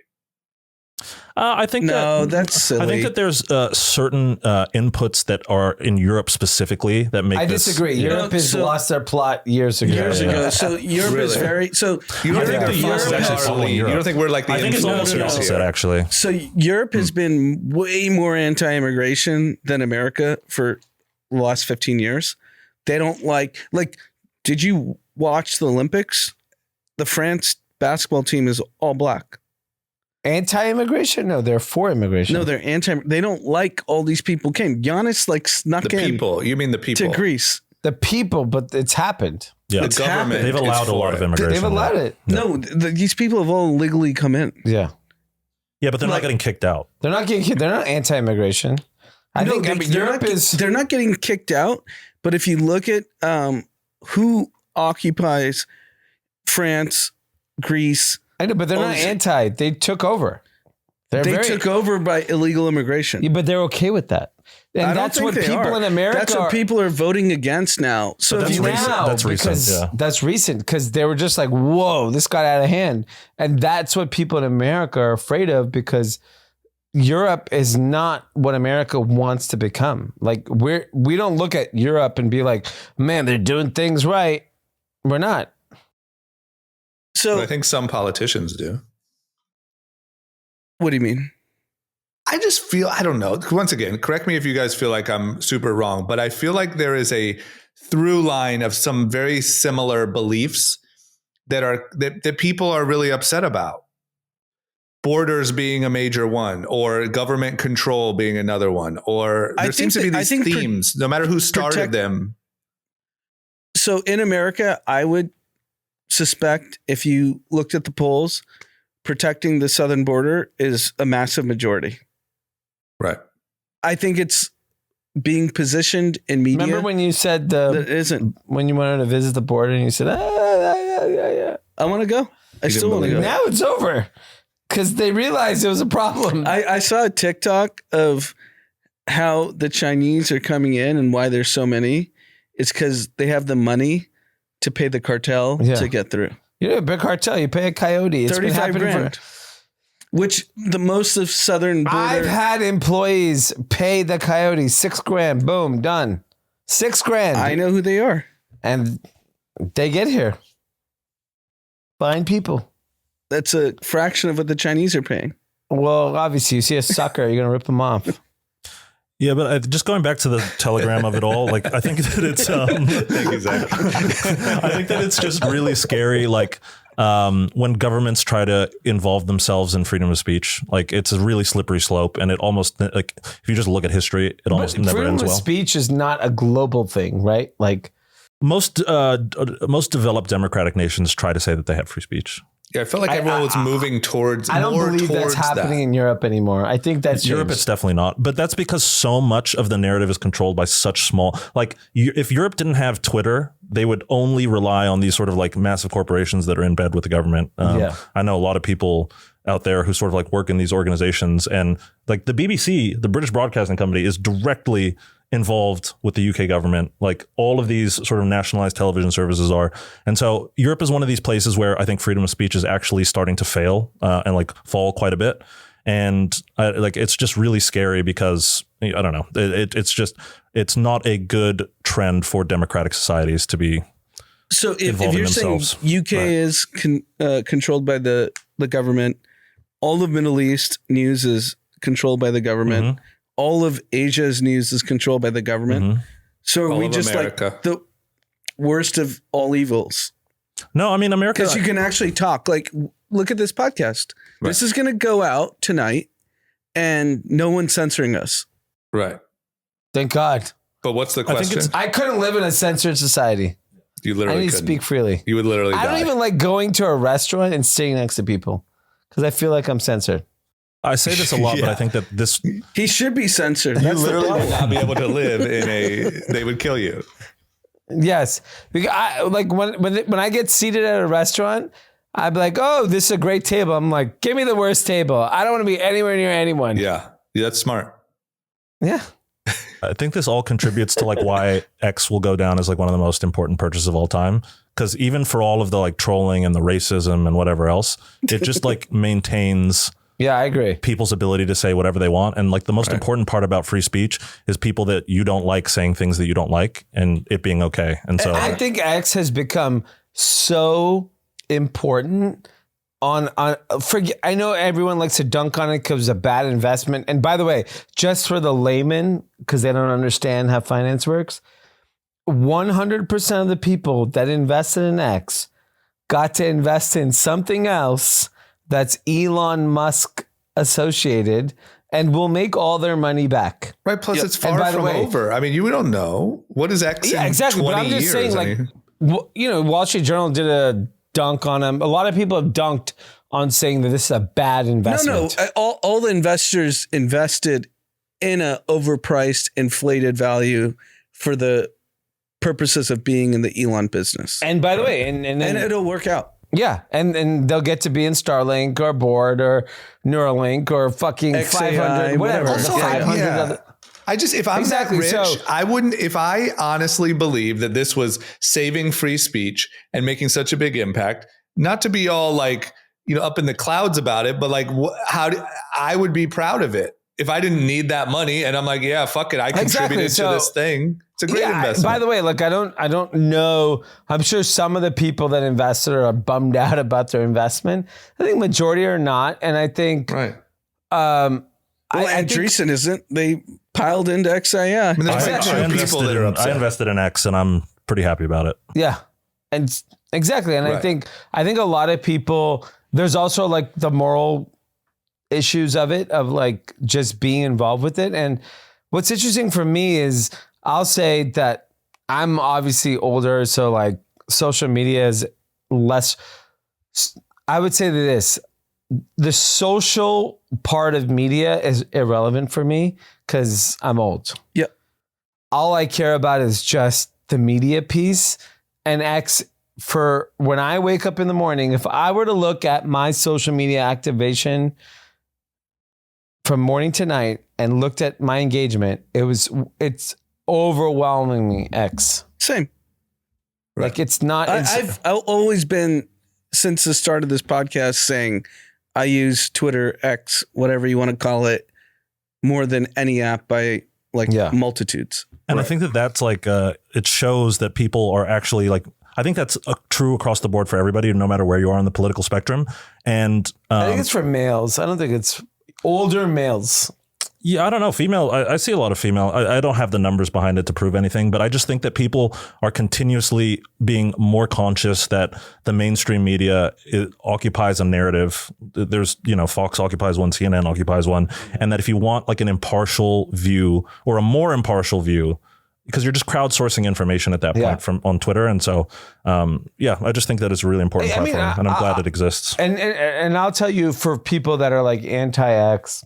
I think that's silly. I think that there's certain inputs that are in Europe specifically that make. I disagree. Europe has lost their plot years ago. So Europe is very. So You don't think the they're US is actually following You Europe. don't think we're like the I think it's almost the influencers opposite, here? actually. So Europe has been way more anti-immigration than America for the last 15 years. They don't like. Did you watch the Olympics? The France basketball team is all black. Anti-immigration? No, they're for immigration. No, they're anti. They don't like all these people came. Giannis snuck The in people. You mean the people? to Greece. The people, but it's happened. Yeah, The It's government. happened. they've allowed is a lot for of it. immigration. They've allowed it. No, these people have all legally come in. Yeah. Yeah, but they're not getting kicked out. They're not getting. They're not anti-immigration. I think Europe is. They're not getting kicked out. But if you look at who occupies France, Greece, I know, but they're not anti. They took over. they took over by illegal immigration. Yeah, but they're okay with that, and I don't that's think what they people are. in America. That's what people are voting against now. So But if you that's recent. now, That's recent, because yeah. that's recent because they were just like, "Whoa, this got out of hand," and that's what people in America are afraid of because Europe is not what America wants to become. Like we don't look at Europe and be like, "Man, they're doing things right." We're not. So I think some politicians do. what do you mean? I just feel, I don't know. Once again, correct me if you guys feel like I'm super wrong, but I feel like there is a through line of some very similar beliefs that people are really upset about. Borders being a major one, or government control being another one, or there seems to be these themes, no matter who started them. So in America, I would suspect if you looked at the polls, protecting the southern border is a massive majority. Right. I think it's being positioned in media. Remember when you said that isn't. when you wanted to visit the border and you said, yeah. I want to go. I still want to go. Now it's over because they realized it was a problem. I saw a TikTok of how the Chinese are coming in and why there's so many. It's because they have the money to pay the cartel to get through. You know, a big cartel, you pay a coyote. It's been 35 happening grand. Which the most of southern border. I've had employees pay the coyote $6,000. Boom, done. $6,000. I know who they are. And they get here. Fine people. That's a fraction of what the Chinese are paying. Well, obviously, you see a sucker, you're going to rip them off. Yeah, but just going back to the telegram of it all, like I think that it's I think that it's just really scary. Like when governments try to involve themselves in freedom of speech, like it's a really slippery slope, and it almost like if you just look at history, it almost never freedom ends of well. speech is not a global thing, right? Like most developed democratic nations try to say that they have free speech. Yeah, I felt like everyone was moving towards. I don't more believe towards that's happening in Europe anymore. I think that's Europe. changed. It's definitely not, but that's because so much of the narrative is controlled by such small. Like if Europe didn't have Twitter, they would only rely on these sort of like massive corporations that are in bed with the government. I know a lot of people out there who sort of like work in these organizations, and like the BBC, the British Broadcasting Company, is directly involved with the UK government, like all of these sort of nationalized television services are. And so Europe is one of these places where I think freedom of speech is actually starting to fail and like fall quite a bit. And like, it's just really scary because I don't know, it's not a good trend for democratic societies to be. So if you're saying UK is controlled by the government, all of Middle East news is controlled by the government. Mm-hmm. All of Asia's news is controlled by the government. Mm-hmm. So are we just America. Like the worst of all evils? No, I mean, America. Because you can actually talk. Like, look at this podcast. Right. This is going to go out tonight and no one's censoring us. Right. Thank God. But what's the question? I couldn't live in a censored society. You literally I need to speak freely. You would literally I don't even like going to a restaurant and sitting next to people because I feel like I'm censored. I say this a lot, but I think that he should be censored. You literally would not be able to live they would kill you. Yes. Like when I get seated at a restaurant, I'd be like, oh, this is a great table. I'm like, give me the worst table. I don't want to be anywhere near anyone. Yeah. That's smart. Yeah. I think this all contributes to like why X will go down as like one of the most important purchases of all time. Because even for all of the like trolling and the racism and whatever else, it just like maintains Yeah, I agree. people's ability to say whatever they want. And like the most important part about free speech is people that you don't like saying things that you don't like and it being okay. And so I think X has become so important I know everyone likes to dunk on it because it's a bad investment. And by the way, just for the layman, because they don't understand how finance works, 100% of the people that invested in X got to invest in something else that's Elon Musk associated and will make all their money back. Right. Plus, it's far from over. I mean, you don't know. What is X in exactly. 20 But I'm just years? saying, like, Wall Street Journal did a dunk on him. A lot of people have dunked on saying that this is a bad investment. No. All the investors invested in a overpriced, inflated value for the purposes of being in the Elon business. And by the way, and it'll work out. Yeah, and they'll get to be in Starlink or Board or Neuralink or fucking XAI, 500, whatever. Also, 500 other. I just, if I'm Exactly, that rich, so- I wouldn't, if I honestly believe that this was saving free speech and making such a big impact, not to be all like, up in the clouds about it, but like I would be proud of it. If I didn't need that money and I'm like, yeah, fuck it. I contributed to this thing. It's a great investment. By the way, look, I don't know. I'm sure some of the people that invested are bummed out about their investment. I think majority are not. And I think, right. Andreessen isn't. They piled into XAI. I mean, there's I people that are upset. I invested in X and I'm pretty happy about it. Yeah. And exactly. And Right. I think a lot of people, there's also like the moral issues of it, of like just being involved with it. And what's interesting for me is I'll say that I'm obviously older. So like social media is less, I would say this, the social part of media is irrelevant for me because I'm old. Yep. All I care about is just the media piece. And X, for when I wake up in the morning, if I were to look at my social media activation from morning to night and looked at my engagement, it's overwhelmingly X. Same. Like it's not. I've always been, since the start of this podcast, saying I use Twitter, X, whatever you want to call it, more than any app by multitudes. And I think that's like, it shows that people are actually like, I think that's true across the board for everybody, no matter where you are on the political spectrum. And I think it's for males. I don't think it's older males. Yeah, I don't know. Female, I see a lot of female. I don't have the numbers behind it to prove anything, but I just think that people are continuously being more conscious that the mainstream media occupies a narrative. There's, Fox occupies one, CNN occupies one. And that if you want like an impartial view or a more impartial view, because you're just crowdsourcing information at that point from on Twitter. And so, I just think that it's a really important platform and I'm glad it exists. And I'll tell you, for people that are like anti-X,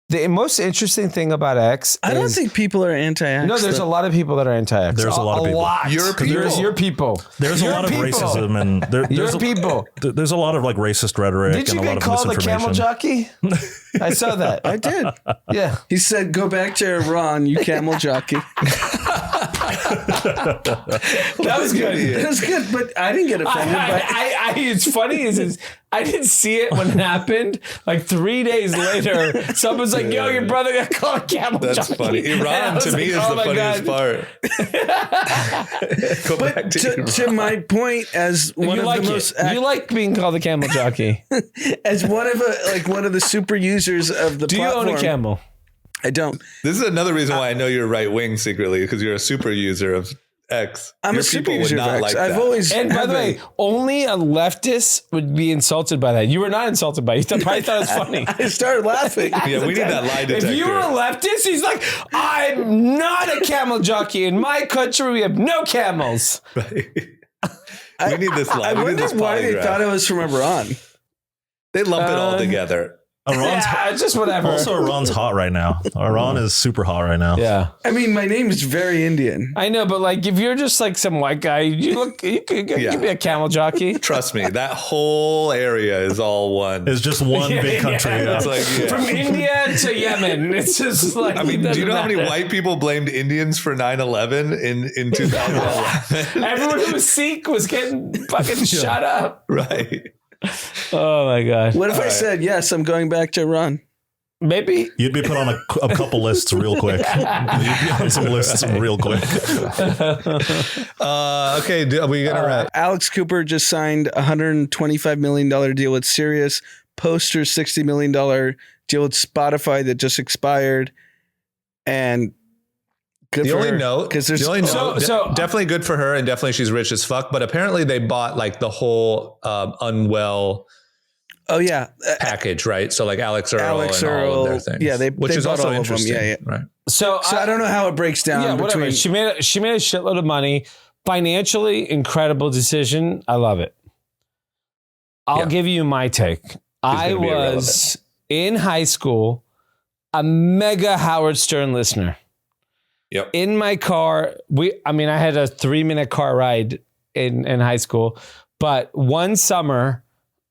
the most interesting thing about X I don't think people are anti-X. No, there's a lot of people that are anti-X. There's a lot of people. Your people. There's a lot of racism and there's a lot of like racist rhetoric. Did you and a lot get of called a misinformation. camel jockey? I saw that. I did. Yeah. He said, "Go back to Iran, you camel jockey." That was good. That was good, but I didn't get offended. It's funny is I didn't see it when it happened. Like 3 days later, someone's like, "Yo, your brother got called a camel jockey." That's funny. Iran to me is the funniest part. Go back to my point, as one of the most you like being called a camel jockey. As one of the super users of the platform. Do you own a camel? I don't. This is another reason why I know you're right wing secretly, because you're a super user of X. I'm Your a super people would user not of X. like I've that. always. And by the way, only a leftist would be insulted by that. You were not insulted by it. You probably thought it was funny. I started laughing. Yeah, we need that lie detector. If you were a leftist, he's like, "I'm not a camel jockey. In my country, we have no camels." Right. We need this lie. I We need wonder this why they polygraph. thought it was from Iran. They lump it all together. Iran's Just whatever. also Iran's hot right now. Iran is super hot right now. Yeah. I mean, my name is very Indian. I know, but like, if you're just like some white guy, you could be a camel jockey. Trust me, that whole area is all one. It's just one big country. It's like, From India to Yemen. It's just like, I mean, do you know how many matter. white people blamed Indians for 9/11 in 2011? Everyone who was Sikh was getting fucking shut up. Right. Oh my God. What if I said, yes, I'm going back to Iran? Maybe. You'd be put on a couple lists real quick. You'd be on some lists real quick. Okay, are we gonna wrap? Alex Cooper just signed a $125 million deal with Sirius. Poster's $60 million deal with Spotify that just expired. And good The for only her, note, 'cause there's the only note, so- definitely good for her, and definitely she's rich as fuck. But apparently they bought like the whole unwell oh yeah, package, right? So like Alex Earl and all of their things. yeah, they which is bought also all of them, interesting, yeah. right? So I don't know how it breaks down. Yeah, whatever. between She made a shitload of money. Financially, incredible decision. I love it. I'll give you my take. I gonna be was in high school a mega Howard Stern listener. Yep. In my car, I had a 3-minute car ride in high school, but one summer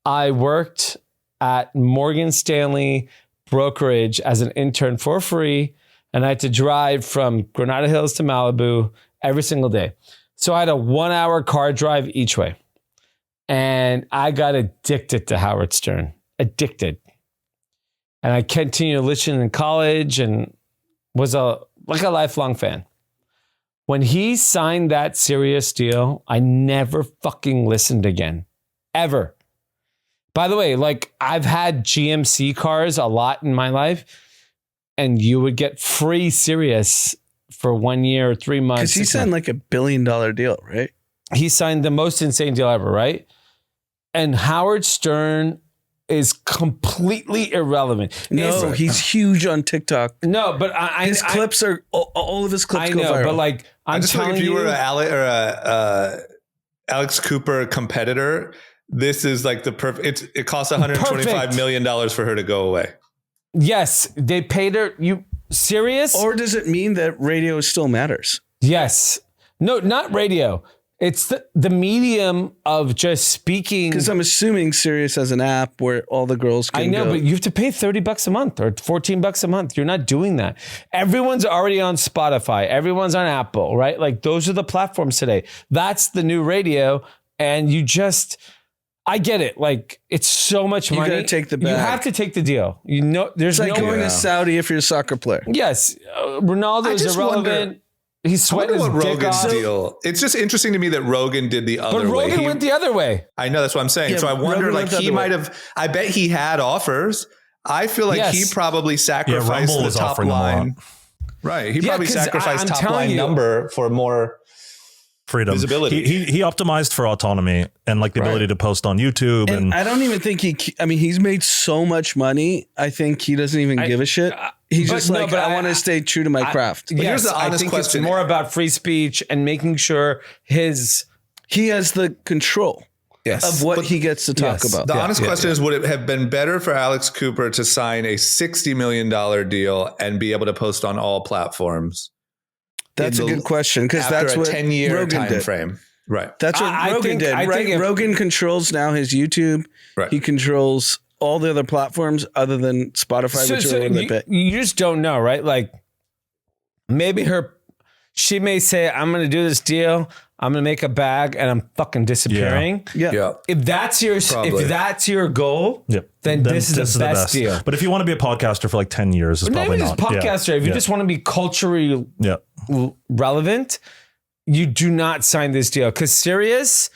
I worked at Morgan Stanley brokerage as an intern for free, and I had to drive from Granada Hills to Malibu every single day. So I had a 1-hour car drive each way, and I got addicted to Howard Stern. Addicted. And I continued listening in college and was a lifelong fan. When he signed that Sirius deal, I never fucking listened again. Ever. By the way, like I've had GMC cars a lot in my life, and you would get free Sirius for 1 year or 3 months. because he signed like $1 billion deal, right? He signed the most insane deal ever, right? And Howard Stern is completely irrelevant. No, he's huge on TikTok. No, but His clips are all of his clips I go know, viral. but like I I'm just feel like telling if you you, were a Alex Cooper competitor, this is like the perfect. It costs $125 million for her to go away. yes, they paid her. You serious? Or does it mean that radio still matters? Yes. No, not radio. It's the medium of just speaking. Because I'm assuming Sirius has an app where all the girls can I know, go. but you have to pay $30 a month or $14 a month. You're not doing that. Everyone's already on Spotify. Everyone's on Apple, right? Like those are the platforms today. That's the new radio. And I get it. Like it's so much money. gotta take the You bag. have to take the deal. You know, there's It's like no going way. to Saudi if you're a soccer player. Yes, Ronaldo I is just irrelevant. He's I sweating wonder his what dick Rogan's off. deal. It's just interesting to me that Rogan did the other But way. Rogan went the other way. I know, that's what I'm saying. Yeah, So I wonder, Rogan like went the he other might way. have. I bet he had offers. I feel like he Yes. probably sacrificed Rumble the was top offering him a lot. line. Right. He Yeah, probably 'cause sacrificed I'm top telling line you- number for more Freedom. visibility. He optimized for autonomy and like the ability to post on YouTube. And And I don't even think he's made so much money. I think he doesn't even give a shit. He's but just no, like, but I want to stay true to my craft. here's Yes, the honest I think question. it's more about free speech and making sure his. He has the control Yes. of what he gets to talk Yes. about. The honest question is, would it have been better for Alex Cooper to sign a $60 million deal and be able to post on all platforms? That's a in the- good question because After that's a what 10-year Rogan time did. frame. Right. That's what I Rogan think- did, I right? think if- Rogan controls now his YouTube. Right. He controls all the other platforms other than Spotify, which are the one they pay. you just don't know, right? Like maybe she may say, "I'm going to do this deal. I'm going to make a bag, and I'm fucking disappearing." Yeah. Yeah. If that's your goal, Yep. then this is the best deal. But if you want to be a podcaster for like 10 years, it's Not probably even not. just podcaster. If you just want to be culturally Yeah. relevant, you do not sign this deal. Because Sirius,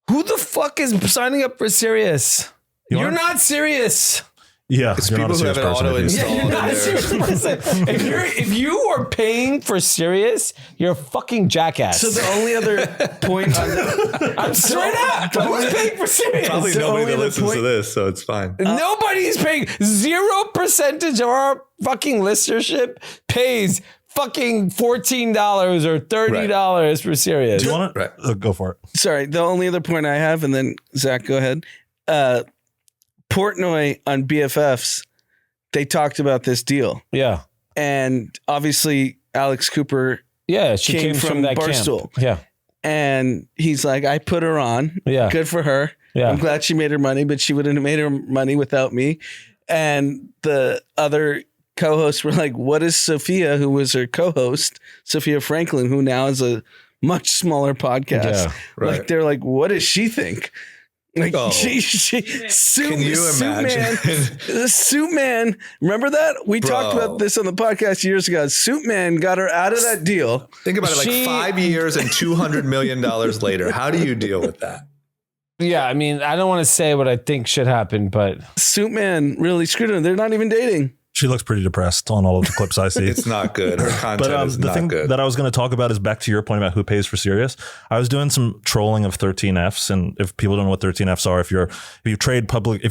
who the fuck is signing up for Sirius? You're not serious. Yeah. It's you're not a people who serious have an person auto if you- install. Yeah, you're not a serious person. If you are paying for Sirius, you're a fucking jackass. So the only other point on I'm straight up. Who's paying for Sirius? Probably the nobody only that other listens to point- this, so it's fine. Nobody's paying. 0% of our fucking listenership pays fucking $14 or $30 for Sirius. Do you want to Right. go for it? sorry, the only other point I have, and then Zach, go ahead. Portnoy on BFFs, they talked about this deal. Yeah. And obviously Alex Cooper, Yeah. She Came came from from that Barstool. camp. Yeah. and he's like, I put her on. Yeah. Good for her. Yeah. I'm glad she made her money, but she wouldn't have made her money without me. And the other co-hosts were like, what is Sophia, who was her co-host, Sophia Franklin, who now is a much smaller podcast. Yeah, right. Like, they're like, what does she think? Like Oh. Suit Can you imagine? Suit Man. Remember that? We talked about this on the podcast years ago. Suit Man got her out of that deal. Think about it, like 5 years and $200 million later. How do you deal with that? Yeah, I mean, I don't want to say what I think should happen, but Suit Man really screwed her. They're not even dating. She looks pretty depressed on all of the clips I see. It's not good. Her content is the not thing good. that I was going to talk about is back to your point about who pays for Sirius. I was doing some trolling of 13Fs, and if people don't know what 13Fs are, if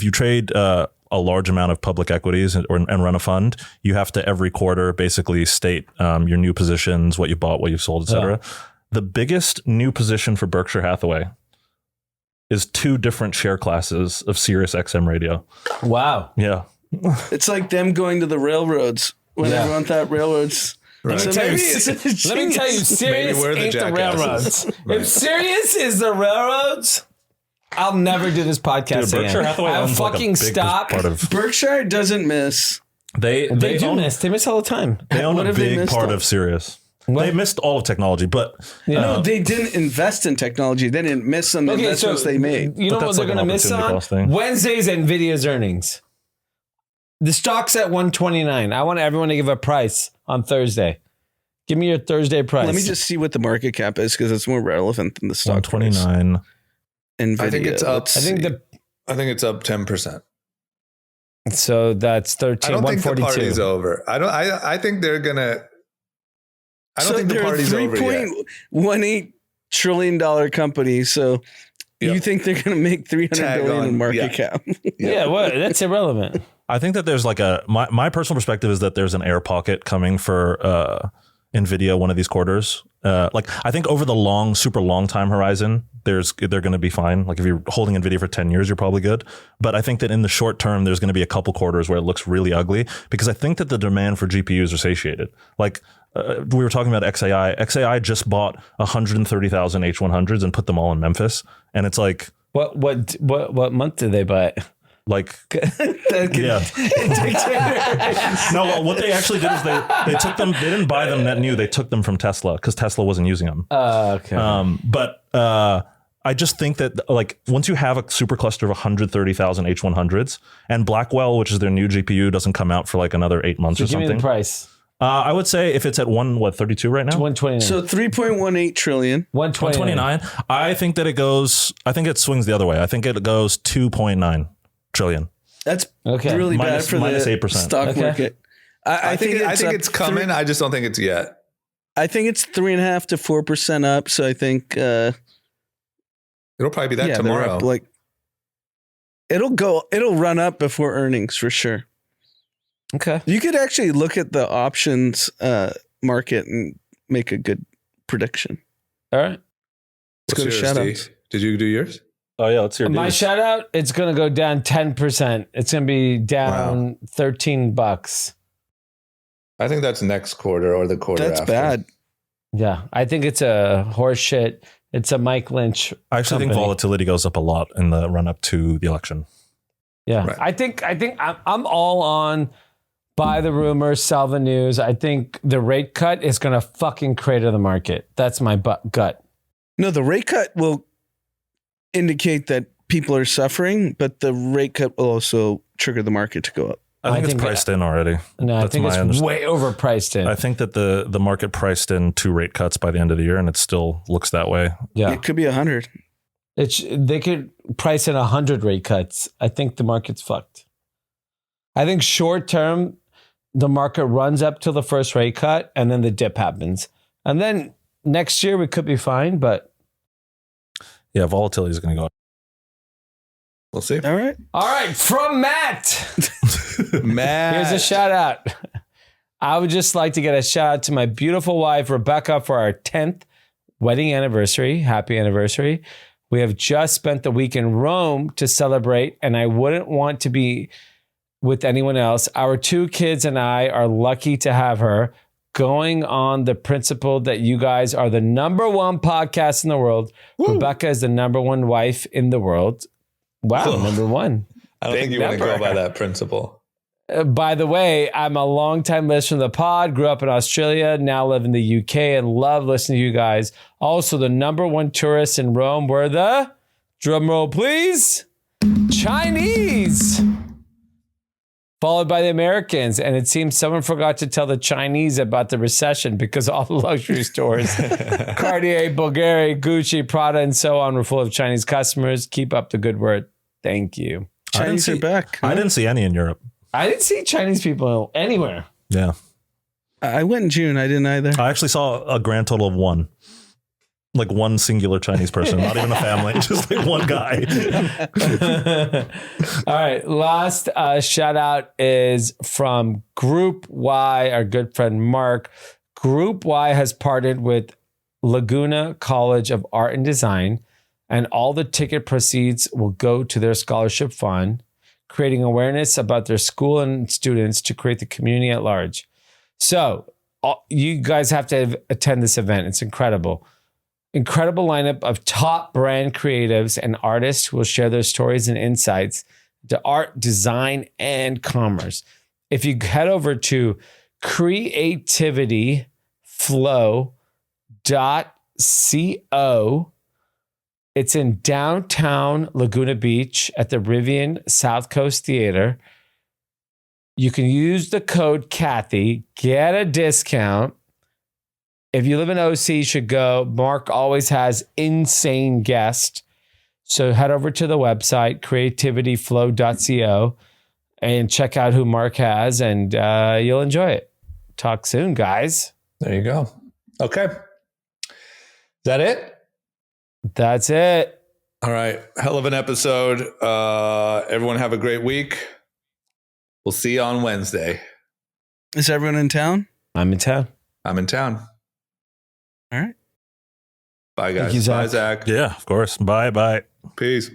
you trade a large amount of public equities and run a fund, you have to every quarter basically state your new positions, what you bought, what you sold, etc. Yeah. The biggest new position for Berkshire Hathaway is 2 different share classes of Sirius XM radio. Wow. Yeah. It's like them going to the railroads when everyone thought railroads. Right. Let me tell you, Sirius ain't the railroads. Right. If Sirius is the railroads, I'll never do this podcast Berkshire again. Hathaway I'll owns fucking like a big stop. part of. Berkshire doesn't miss. They do miss. They miss all the time. They own What a have they big missed part on? of Sirius. What? They missed all of technology, but No, they didn't invest in technology. They didn't miss some investments they made. You know But what that's they're like going an to miss opportunity on? cost thing. Wednesday's Nvidia's earnings. The stock's at 129. I want everyone to give a price on Thursday. Give me your Thursday price. Let me just see what the market cap is because it's more relevant than the stock price. 129. Nvidia. I think it's up. I think it's up 10%. So that's 13. I don't think the 142. party's over. I think they're gonna. I don't think the party's over yet. $3.18 trillion company. So you think they're going to make $300 billion in market cap? Yeah, well, that's irrelevant. I think that there's like my personal perspective is that there's an air pocket coming for Nvidia one of these quarters. I think over the super long time horizon, they're going to be fine. Like if you're holding Nvidia for 10 years, you're probably good. But I think that in the short term, there's going to be a couple quarters where it looks really ugly because I think that the demand for GPUs are satiated. Like we were talking about XAI. XAI just bought 130,000 H100s and put them all in Memphis. And it's like, what month did they buy it? Like, yeah. No, well, what they actually did is they took them. They didn't buy them net new. They took them from Tesla because Tesla wasn't using them. Okay. But I just think that like once you have a supercluster of 130,000 H100s and Blackwell, which is their new GPU, doesn't come out for like another 8 months or something. Give me the price. I would say if it's at 32 right now, 129. So 3.18 trillion. 129. I think that it goes. I think it swings the other way. I think it goes 2.9 trillion. That's okay. really minus, bad for minus the 8%. stock market. I think it's coming. I just don't think it's yet. I think it's 3.5 to 4% up. So I think it'll probably be that tomorrow. Like it'll run up before earnings for sure. Okay. You could actually look at the options market and make a good prediction. All right. Let's go to shout outs. Did you do yours? Oh yeah, let's hear My shout out, it's going to go down 10%. It's going to be down $13. I think that's next quarter or the quarter That's after. bad. Yeah. I think it's a horse shit. It's a Mike Lynch. I actually think volatility goes up a lot in the run up to the election. Yeah. Right. I think I'm all on buy the rumors, sell the news. I think the rate cut is going to fucking crater the market. That's my gut. No, the rate cut will indicate that people are suffering, but the rate cut will also trigger the market to go up. I think it's priced in already. No, I think it's way overpriced in. I think that the market priced in 2 rate cuts by the end of the year, and it still looks that way. Yeah. It could be 100. They could price in 100 rate cuts. I think the market's fucked. I think short term, the market runs up to the first rate cut and then the dip happens. And then next year we could be fine, but yeah, volatility is going to go up. We'll see. All right. From Matt. Matt. Here's a shout out. I would just like to get a shout out to my beautiful wife, Rebecca, for our 10th wedding anniversary. Happy anniversary. We have just spent the week in Rome to celebrate, and I wouldn't want to be with anyone else. Our 2 kids and I are lucky to have her, going on the principle that you guys are the number 1 podcast in the world. Woo. Rebecca is the number 1 wife in the world. Wow, number 1. I don't think you want to go by that principle. By the way, I'm a longtime listener of the pod, grew up in Australia, now live in the UK, and love listening to you guys. Also, the number 1 tourists in Rome were the Drum roll, please. Chinese. Followed by the Americans. And it seems someone forgot to tell the Chinese about the recession because all the luxury stores, Cartier, Bulgari, Gucci, Prada, and so on were full of Chinese customers. Keep up the good work. Thank you. Chinese are back. Huh? I didn't see any in Europe. I didn't see Chinese people anywhere. Yeah. I went in June. I didn't either. I actually saw a grand total of one. Like one singular Chinese person, not even a family, just like one guy. All right. Last shout out is from Group Y, our good friend Mark. Group Y has partnered with Laguna College of Art and Design, and all the ticket proceeds will go to their scholarship fund, creating awareness about their school and students to create the community at large. So you guys have to attend this event. It's incredible. Incredible lineup of top brand creatives and artists who will share their stories and insights to art, design, and commerce. If you head over to creativityflow.co, it's in downtown Laguna Beach at the Rivian South Coast Theater. You can use the code Kathy, get a discount. If you live in OC, you should go. Mark always has insane guests. So head over to the website, creativityflow.co, and check out who Mark has, and you'll enjoy it. Talk soon, guys. There you go. Okay. Is that it? That's it. All right. Hell of an episode. Everyone have a great week. We'll see you on Wednesday. Is everyone in town? I'm in town. I'm in town. All right. Bye, guys. Thank you, Zach. Bye, Zach. Yeah, of course. Bye. Peace.